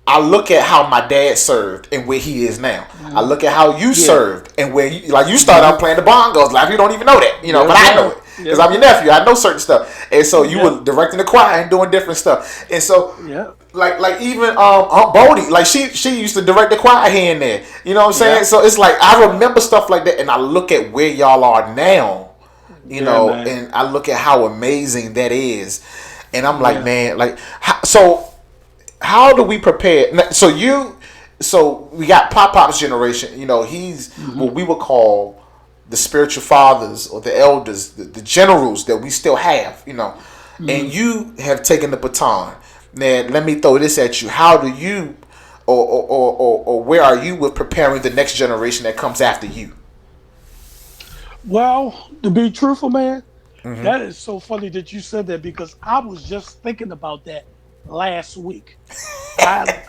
I look at how my dad served and where he is now. I look at how you Yeah. served and where you, like, you started out playing the bongos. Like, you don't even know that, but Yes, I know sir. it because Yes, I'm your sir. nephew. I know certain stuff, and so you Yep. were directing the choir and doing different stuff. And so, Yep. like even Aunt Bodie, like she used to direct the choir here and there. You know what I'm saying? Yep. So it's like I Yep. remember stuff like that, and I look at where y'all are now, Yeah, man. and I look at how amazing that is, and I'm like, Yeah. man, like, how do we prepare? So we got Pop's generation. He's Hmm. what we would call the spiritual fathers or the elders, the generals that we still have. And Hmm. you have taken the baton. Now, let me throw this at you. How do you, or where are you with preparing the next generation that comes after you? Well, to be truthful, man, that is so funny that you said that because I was just thinking about that last week.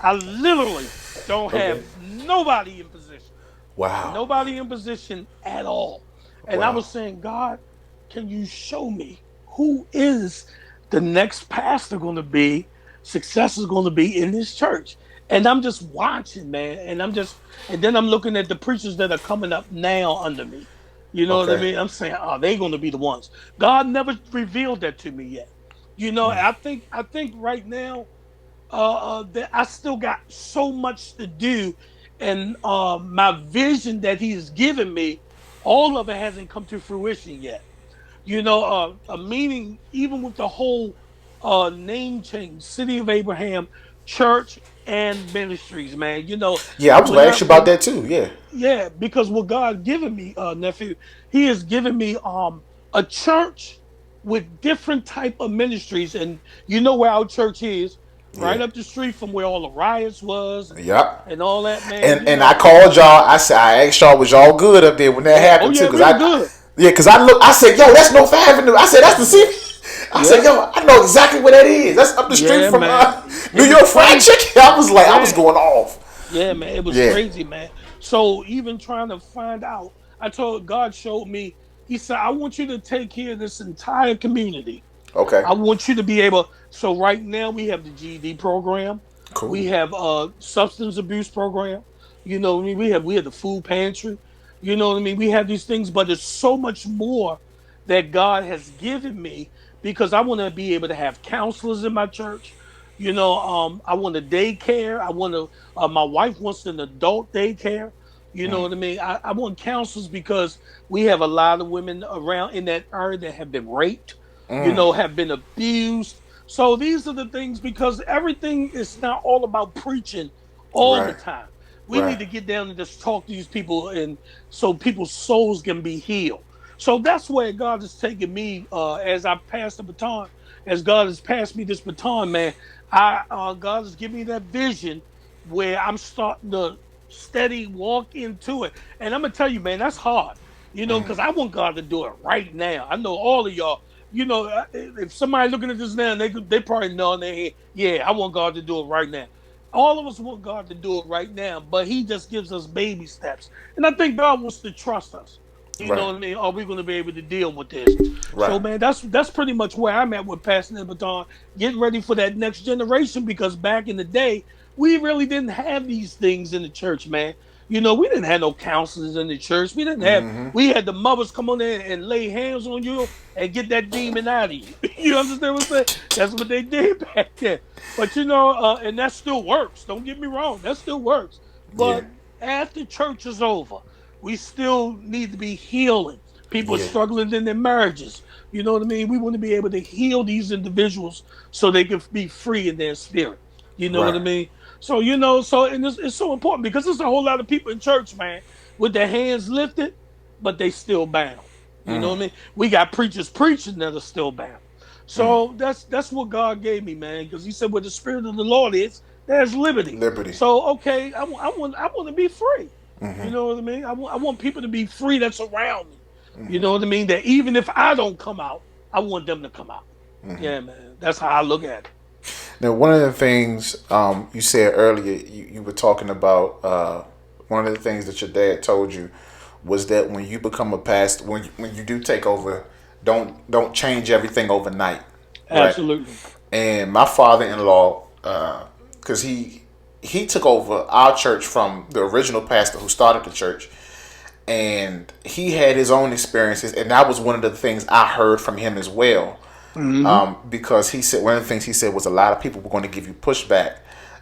I literally don't have Okay. nobody in position. Wow. Nobody in position at all. And I Wow. was saying, God, can you show me who is the next pastor going to be, success is going to be in this church? And I'm just watching, man. And then I'm looking at the preachers that are coming up now under me. You know what I Okay. mean? I'm saying, oh, they're going to be the ones. God never revealed that to me yet. I think right now, that I still got so much to do, and my vision that He has given me, all of it hasn't come to fruition yet. A meaning even with the whole name change, City of Abraham, church and ministries, man. Yeah, I was When gonna I ask you about when that too. Yeah. Yeah, because what God given me, nephew, He has given me a church with different type of ministries, and you know where our church is, right Yeah. up the street from where all the riots was Yep. and all that, man. And I called y'all. I asked y'all, was y'all good up there when that Yeah, oh happened too? yeah, Cause we were good. I look. I said, yo, that's North Avenue. I said, that's the Yeah, city. I said, yeah, yo, I know exactly where that is. That's up the street yeah, from man. It New was York Fried crazy. Chicken. I was Yeah, going off. yeah, man. It was Yeah. crazy, man. So even trying to find out, I told God showed me. He said, I want you to take care of this entire community. Okay. I want you to be able. So right now we have the GED program, we Cool. have substance abuse program. What I mean, we have the food pantry. You know what I mean. We have these things, but there's so much more that God has given me because I want to be able to have counselors in my church. I want a daycare. I want to. My wife wants an adult daycare. You know Mm. what I mean. I want counselors because we have a lot of women around in that area that have been raped, Mm. have been abused. So these are the things because everything is not all about preaching all the Right. time. We need Right. to get down and just talk to these people and so people's souls can be healed. So that's where God has taken me as I pass the baton, as God has passed me this baton, man. God has given me that vision where I'm starting to steady walk into it. And I'm gonna tell you, man, that's hard. Mm. Because I want God to do it right now. I know all of y'all. If somebody looking at this now, they probably know in their head, yeah, I want God to do it right now. All of us want God to do it right now, but He just gives us baby steps, and I think God wants to trust us. You know Right. what I mean? Are we going to be able to deal with this? So, Right. man, that's pretty much where I'm at with passing the baton, getting ready for that next generation. Because back in the day, we really didn't have these things in the church, man. We didn't have no counselors in the church. We didn't have. Mm-hmm. We had the mothers come on in and lay hands on you and get that demon out of you. You understand what I'm saying? That's what they did back then. But and that still works. Don't get me wrong, that still works. Yeah. But after church is over, we still need to be healing. People are Yeah. struggling in their marriages. You know what I mean? We want to be able to heal these individuals so they can be free in their spirit. You know what I Right. mean? So and it's so important because there's a whole lot of people in church, man, with their hands lifted, but they still bound. You know Mm. what I mean? We got preachers preaching that are still bound. Mm. So that's what God gave me, man, because He said, "Where the Spirit of the Lord is, there's liberty." Liberty. So okay, I want to be free. You Mm-hmm. know what I mean? I want people to be free that's around me. You know what I mean? That even if I don't come out, I want them to come out. Mm-hmm. Yeah, man. That's how I look at it. Now, one of the things you said earlier, you were talking about one of the things that your dad told you was that when you become a pastor, when you do take over, don't change everything overnight, right? Absolutely. And my father-in-law, because he took over our church from the original pastor who started the church, and he had his own experiences, and that was one of the things I heard from him as well. Mm-hmm. Because he said one of the things he said was a lot of people were going to give you pushback,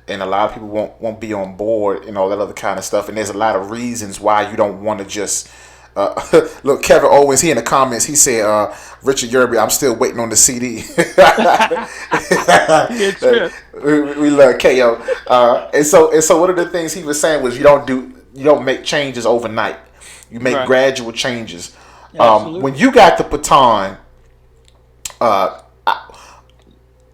and a lot of people won't be on board and all that other kind of stuff. And there's a lot of reasons why you don't want to just look. Kevin Owens, he in the comments, he said, "Richard Yerby, I'm still waiting on the CD." Yeah, true. we love KO, and so one of the things he was saying was you don't make changes overnight. You make Right. gradual changes. Absolutely. When you got the baton, uh,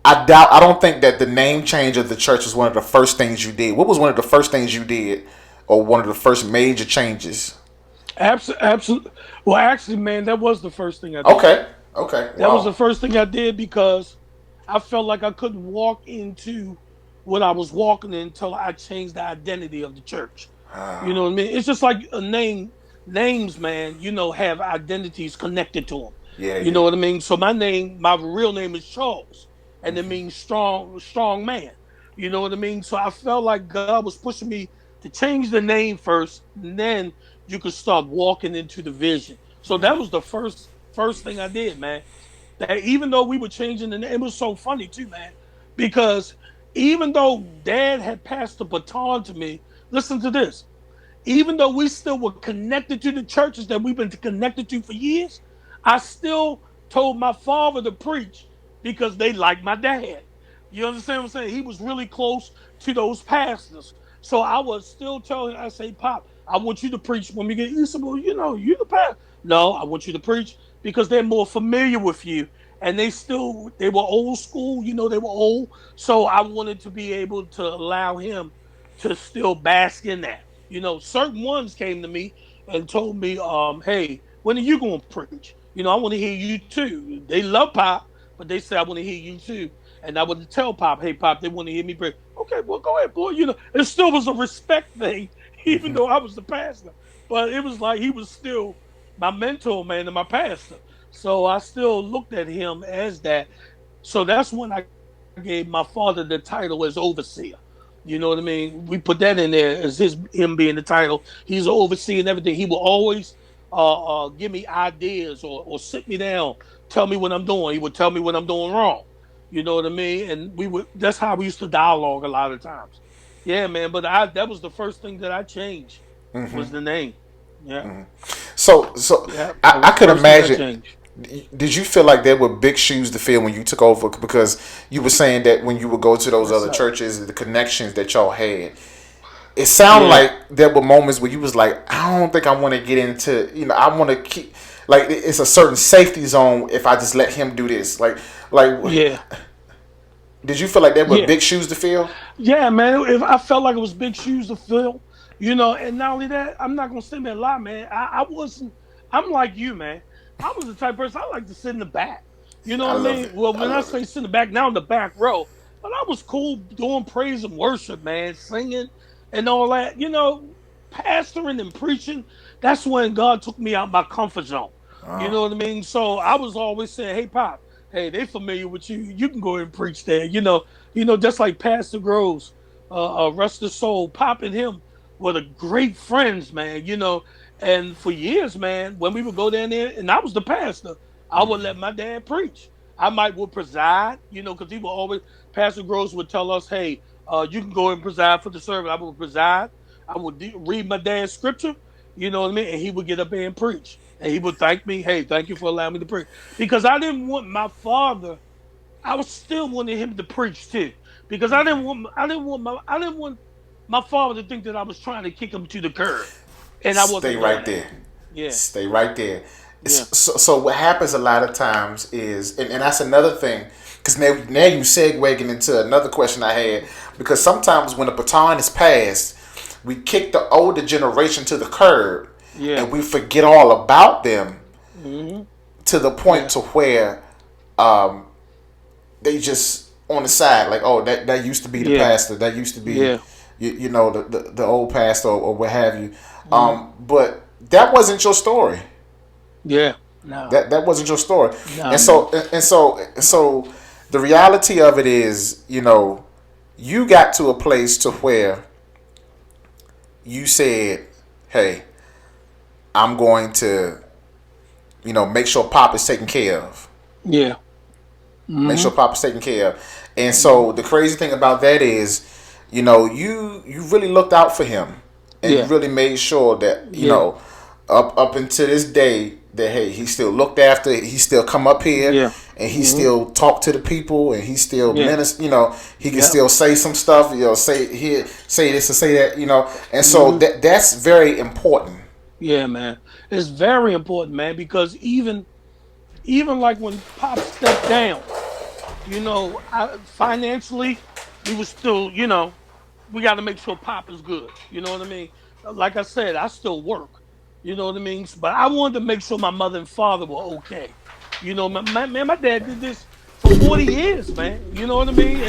I don't think that the name change of the church was one of the first things you did. What was one of the first things you did, or one of the first major changes? Absolutely. Well, actually, man, that was the first thing I did. Okay, okay, That was the wow. first thing I did because I felt like I couldn't walk into what I was walking in until I changed the identity of the church. You know what I mean? It's just like a name. Names, man, have identities connected to them. Yeah, You know yeah. what I mean? So my real name is Charles, and it means strong man. You know what I mean? So I felt like God was pushing me to change the name first, and then you could start walking into the vision. So that was the first thing I did, man. That even though we were changing the name, it was so funny too, man, because even though Dad had passed the baton to me, listen to this. Even though we still were connected to the churches that we've been connected to for years, I still told my father to preach because they liked my dad. You understand what I'm saying? He was really close to those pastors. So I was still telling, I say, Pop, I want you to preach when we get. He said, well, you the pastor. No, I want you to preach because they're more familiar with you. And they were old school, they were old. So I wanted to be able to allow him to still bask in that. Certain ones came to me and told me, hey, when are you going to preach? I want to hear you too. They love Pop, but they said, I want to hear you too. And I would tell Pop, hey, Pop, they want to hear me preach. Okay, well, go ahead, boy. It still was a respect thing, even though I was the pastor. But it was like he was still my mentor, man, and my pastor. So I still looked at him as that. So that's when I gave my father the title as overseer. You know what I mean? We put that in there as him being the title. He's overseeing everything. He will always give me ideas or sit me down, tell me what I'm doing. He would tell me what I'm doing wrong. You know what I mean? And that's how we used to dialogue a lot of times. Yeah, man. But that was the first thing that I changed was the name. Yeah. So Yeah. That I was the could first thing I imagine. changed. Did you feel like there were big shoes to fill when you took over? Because you were saying that when you would go to those Yes, other sir. churches, the connections that y'all had, it sounded Yeah. like there were moments where you was like, I don't think I want to get into, I want to keep, like it's a certain safety zone if I just let him do this. Like, Yeah. did you feel like there were Yeah. big shoes to fill? Yeah, man. If I felt like it was big shoes to fill, and not only that, I'm not gonna sit there and lie, man. I wasn't. I'm like you, man. I was the type of person I like to sit in the back. You know I what I love it. mean? Well, I when I love it. say sit in the back, now in the back row, but I was cool doing praise and worship, man, singing and all that. Pastoring and preaching. That's when God took me out my comfort zone. You know what I mean? So I was always saying, "Hey, Pop, hey, they familiar with you. You can go ahead and preach there." Just like Pastor Groves, rest his soul, Pop and him were the great friends, man. And for years, man, when we would go down there, and I was the pastor, I would let my dad preach. I might would preside, because he would always, Pastor Groves would tell us, hey, you can go and preside for the service. I would preside. I would read my dad's scripture, you know what I mean? And he would get up there and preach. And he would thank me, hey, thank you for allowing me to preach. Because I didn't want my father, I was still wanting him to preach too. Because I didn't want my father to think that I was trying to kick him to the curb. And I Stay wasn't doing right that. there. Yeah. Stay right there. Yeah. So what happens a lot of times is, and that's another thing, because now you segueing into another question I had, because sometimes when the baton is passed, we kick the older generation to the curb, Yeah. and we forget all about them Hmm. to the point Yeah. to where um, they just on the side, like, oh, that used to be the Yeah. pastor, that used to be, Yeah. the old pastor or what have you. Hmm. But that wasn't your story. Yeah. No. That wasn't your story. No, And man. so the reality of it is, you got to a place to where you said, "Hey, I'm going to, make sure Pop is taken care of. Yeah. Make sure Mm-hmm. Pop is taken care of." And Mm-hmm. so the crazy thing about that is, you really looked out for him, and you Yeah. really made sure that Yeah. up until this day that hey, he still looked after, he still come up here, Yeah. and he Mm-hmm. still talk to the people, and he still Yeah. minister. He can Yep. still say some stuff. Say here, say this, or say that. And so Mm-hmm. that's very important. Yeah, man. It's very important, man, because even like when Pop stepped down, financially, we was still, we got to make sure Pop is good. You know what I mean? Like I said, I still work. You know what I mean? But I wanted to make sure my mother and father were okay. My dad did this for 40 years, man. You know what I mean?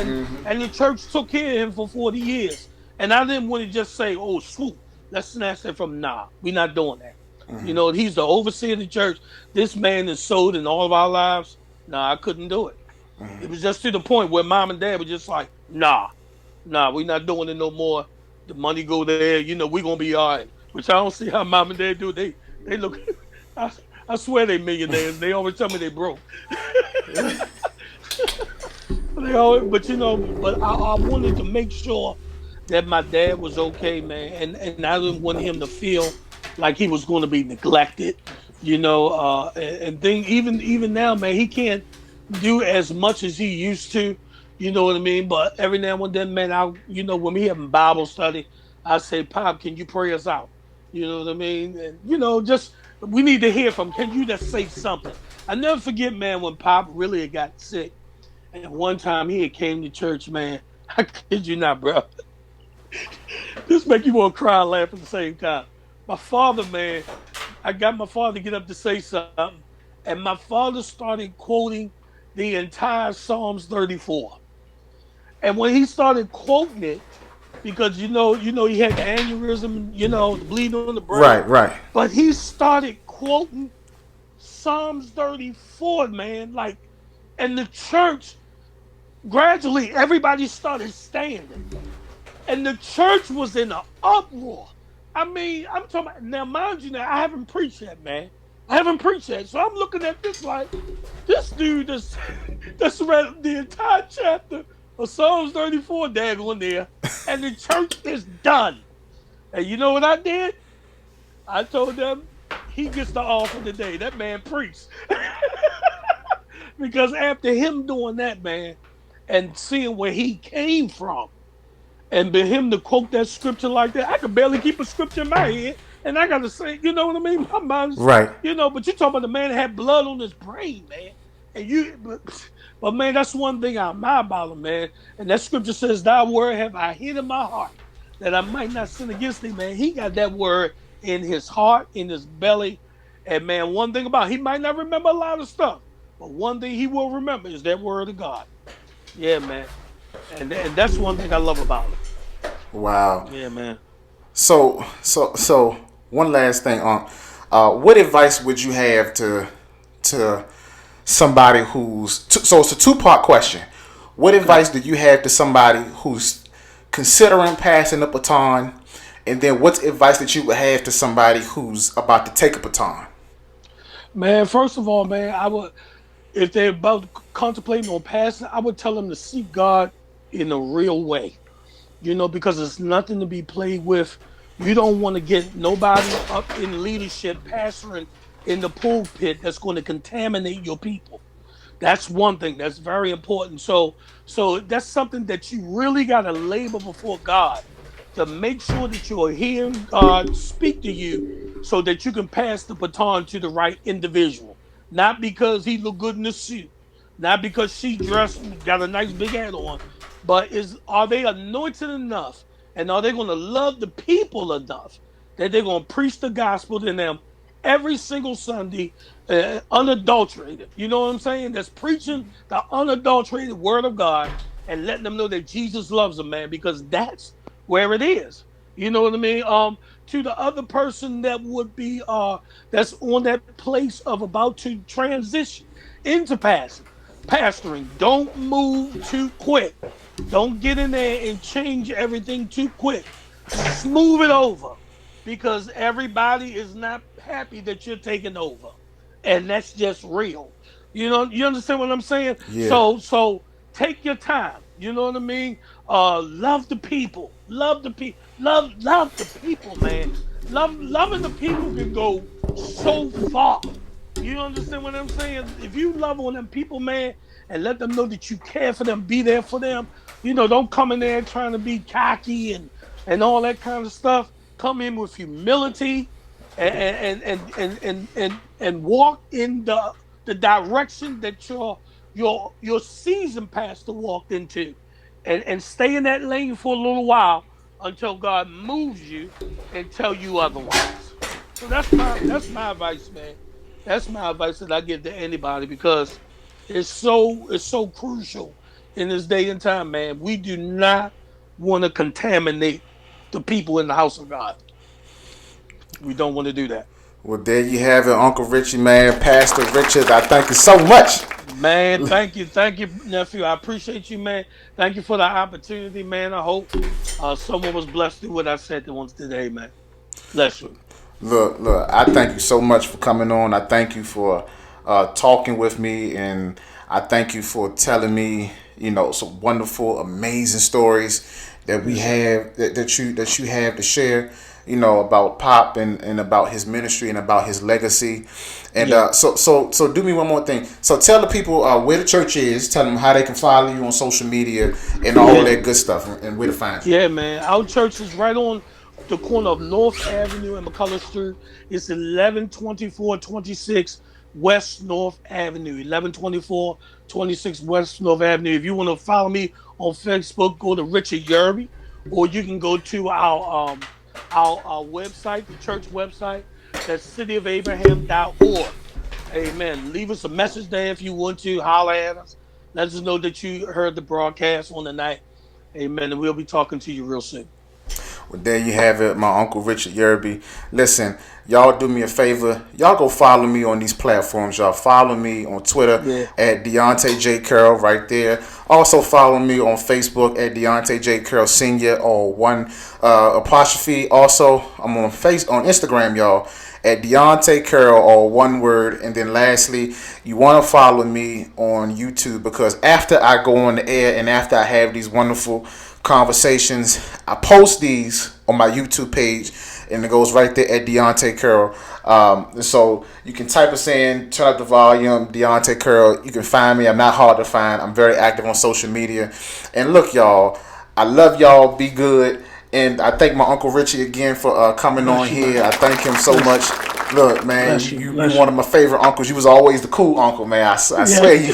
And the church took care of him for 40 years. And I didn't want to just say, oh, swoop, let's snatch that from. Nah, we're not doing that. He's the overseer of the church. This man is sold in all of our lives. Nah, I couldn't do it. It was just to the point where mom and dad were just like, nah, we're not doing it no more. The money go there, we're gonna be all right. Which I don't see how mom and dad do. They look I, I swear they millionaires. They always tell me they broke. But I wanted to make sure that my dad was okay, man, and I didn't want him to feel like he was going to be neglected, and then even now, man, he can't do as much as he used to, you know what I mean? But every now and then, man, when we having Bible study, I say, Pop, can you pray us out? You know what I mean? And just we need to hear from. Can you just say something? I never forget, man, when Pop really got sick. And one time he had came to church, man. I kid you not, bro. This make you want to cry and laugh at the same time. My father, man, I got my father to get up to say something, and my father started quoting the entire Psalms 34. And when he started quoting it, because he had the aneurysm, the bleeding on the brain, Right, right. but he started quoting Psalms 34, man, and the church gradually everybody started standing. And the church was in an uproar. I mean, I'm talking about, now, mind you, now I haven't preached yet, man. I haven't preached yet. So I'm looking at this like, this dude that's read the entire chapter of Psalms 34 daggone there, and the church is done. And you know what I did? I told them he gets the offer today. That man preached. Because after him doing that, man, and seeing where he came from, and for him to quote that scripture like that, I could barely keep a scripture in my head. And I got to say, you know what I mean? My mind's, Right. but you talking about the man that had blood on his brain, man. But man, that's one thing I admire about him, man. And that scripture says, thy word have I hid in my heart that I might not sin against thee, man. He got that word in his heart, in his belly. And man, one thing about it, he might not remember a lot of stuff, but one thing he will remember is that word of God. Yeah, man. And that's one thing I love about him. Wow. Yeah, man. So one last thing on, what advice would you have to somebody so it's a two-part question. What Okay. advice do you have to somebody who's considering passing a baton, and then what's advice that you would have to somebody who's about to take a baton? Man, first of all, man, I would, if they're about contemplating on passing, I would tell them to seek God in a real way. Because it's nothing to be played with. You don't want to get nobody up in leadership, pastoring in the pulpit that's going to contaminate your people. That's one thing that's very important. So that's something that you really got to labor before God to make sure that you're hearing God speak to you so that you can pass the baton to the right individual. Not because he look good in the suit, not because she dressed, got a nice big hat on, but are they anointed enough, and are they going to love the people enough that they're going to preach the gospel to them every single Sunday, unadulterated. You know what I'm saying? That's preaching the unadulterated word of God and letting them know that Jesus loves them, man, because that's where it is. You know what I mean? To the other person that would be that's on that place of about to transition into pastoring, don't move too quick. Don't get in there and change everything too quick. Smooth it over because everybody is not happy that you're taking over. And that's just real. You understand what I'm saying? Yeah. So take your time. You know what I mean? Love the people. Love the people. Love the people, man. Loving the people can go so far. You understand what I'm saying? If you love on them people, man, and let them know that you care for them, be there for them. Don't come in there trying to be cocky and all that kind of stuff. Come in with humility and walk in the direction that your seasoned pastor walked into, and stay in that lane for a little while until God moves you and tell you otherwise. So that's my advice, man. That's my advice that I give to anybody because it's so crucial in this day and time, man. We do not want to contaminate the people in the house of God. We don't want to do that. Well, there you have it, Uncle Richie, man. Pastor Richard, I thank you so much. Man, thank you, nephew. I appreciate you, man. Thank you for the opportunity, man. I hope someone was blessed through what I said to once today, man. Bless you. Look, I thank you so much for coming on. I thank you for talking with me, and I thank you for telling me, some wonderful, amazing stories that we have that you have to share. About Pop and about his ministry and about his legacy. And Yeah. So do me one more thing. So tell the people where the church is. Tell them how they can follow you on social media and all Yeah. that good stuff and where to find you. Yeah, man. Our church is right on the corner of North Avenue and McCullough Street. It's 112426 West North Avenue. 112426 West North Avenue. If you want to follow me on Facebook, go to Richard Yerby, or you can go to our website, the church website. That's cityofabraham.org. Amen. Leave us a message there if you want to. Holler at us. Let us know that you heard the broadcast on the night. Amen. And we'll be talking to you real soon. Well, there you have it, my Uncle Richard Yerby. Listen, y'all do me a favor. Y'all go follow me on these platforms. Y'all follow me on Twitter Yeah. at Deontay J. Carroll right there. Also follow me on Facebook at Deontay J. Carroll Sr. or one apostrophe. Also, I'm on Instagram, y'all, at Deontay Carroll or one word. And then lastly, you want to follow me on YouTube because after I go on the air and after I have these wonderful conversations, I post these on my YouTube page, and it goes right there at Deontay Carroll. So you can type us in, turn up the volume, Deontay Carroll. You can find me. I'm not hard to find. I'm very active on social media. And look, y'all, I love y'all. Be good. And I thank my Uncle Richie again for coming on here. I thank him so much. Look, man, you one of my favorite uncles. You was always the cool uncle, man. I swear you.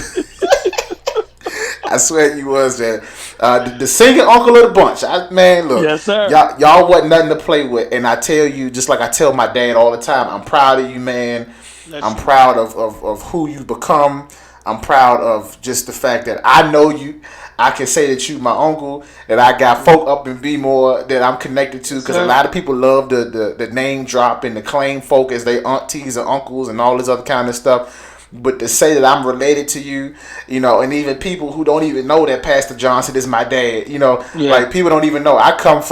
I swear you was, man. The singing uncle of the bunch. Man, look. Yes, sir. Y'all wasn't nothing to play with. And I tell you, just like I tell my dad all the time, I'm proud of you, man. I'm proud of who you become. I'm proud of just the fact that I know you. I can say that you my uncle, that I got folk up in B-more that I'm connected to, because a lot of people love the name drop and the claim folk as they aunties and uncles and all this other kind of stuff. But to say that I'm related to you, and even people who don't even know that Pastor Johnson is my dad, like people don't even know. I come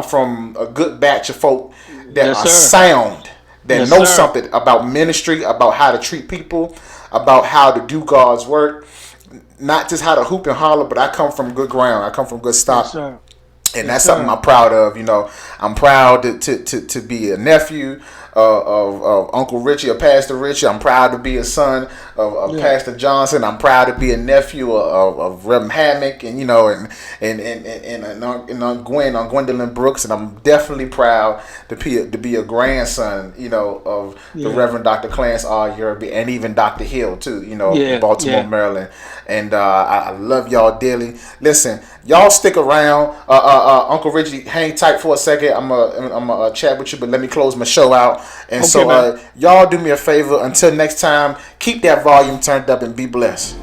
from a good batch of folk that are sound, that know something about ministry, about how to treat people, about how to do God's work, not just how to hoop and holler, but I come from good ground. I come from good stock. And that's something I'm proud of. I'm proud to be a nephew of Uncle Richie or Pastor Richie. I'm proud to be a son of Pastor Johnson. I'm proud to be a nephew of Reverend Hammock and Gwendolyn Brooks. And I'm definitely proud to be a grandson, of the Reverend Dr. Clarence R. Yerby and even Dr. Hill too. Baltimore, Maryland. And I love y'all dearly. Listen, y'all stick around. Uncle Richie, hang tight for a second. I'm gonna chat with you, but let me close my show out. And y'all do me a favor. Until next time, keep that volume turned up and be blessed.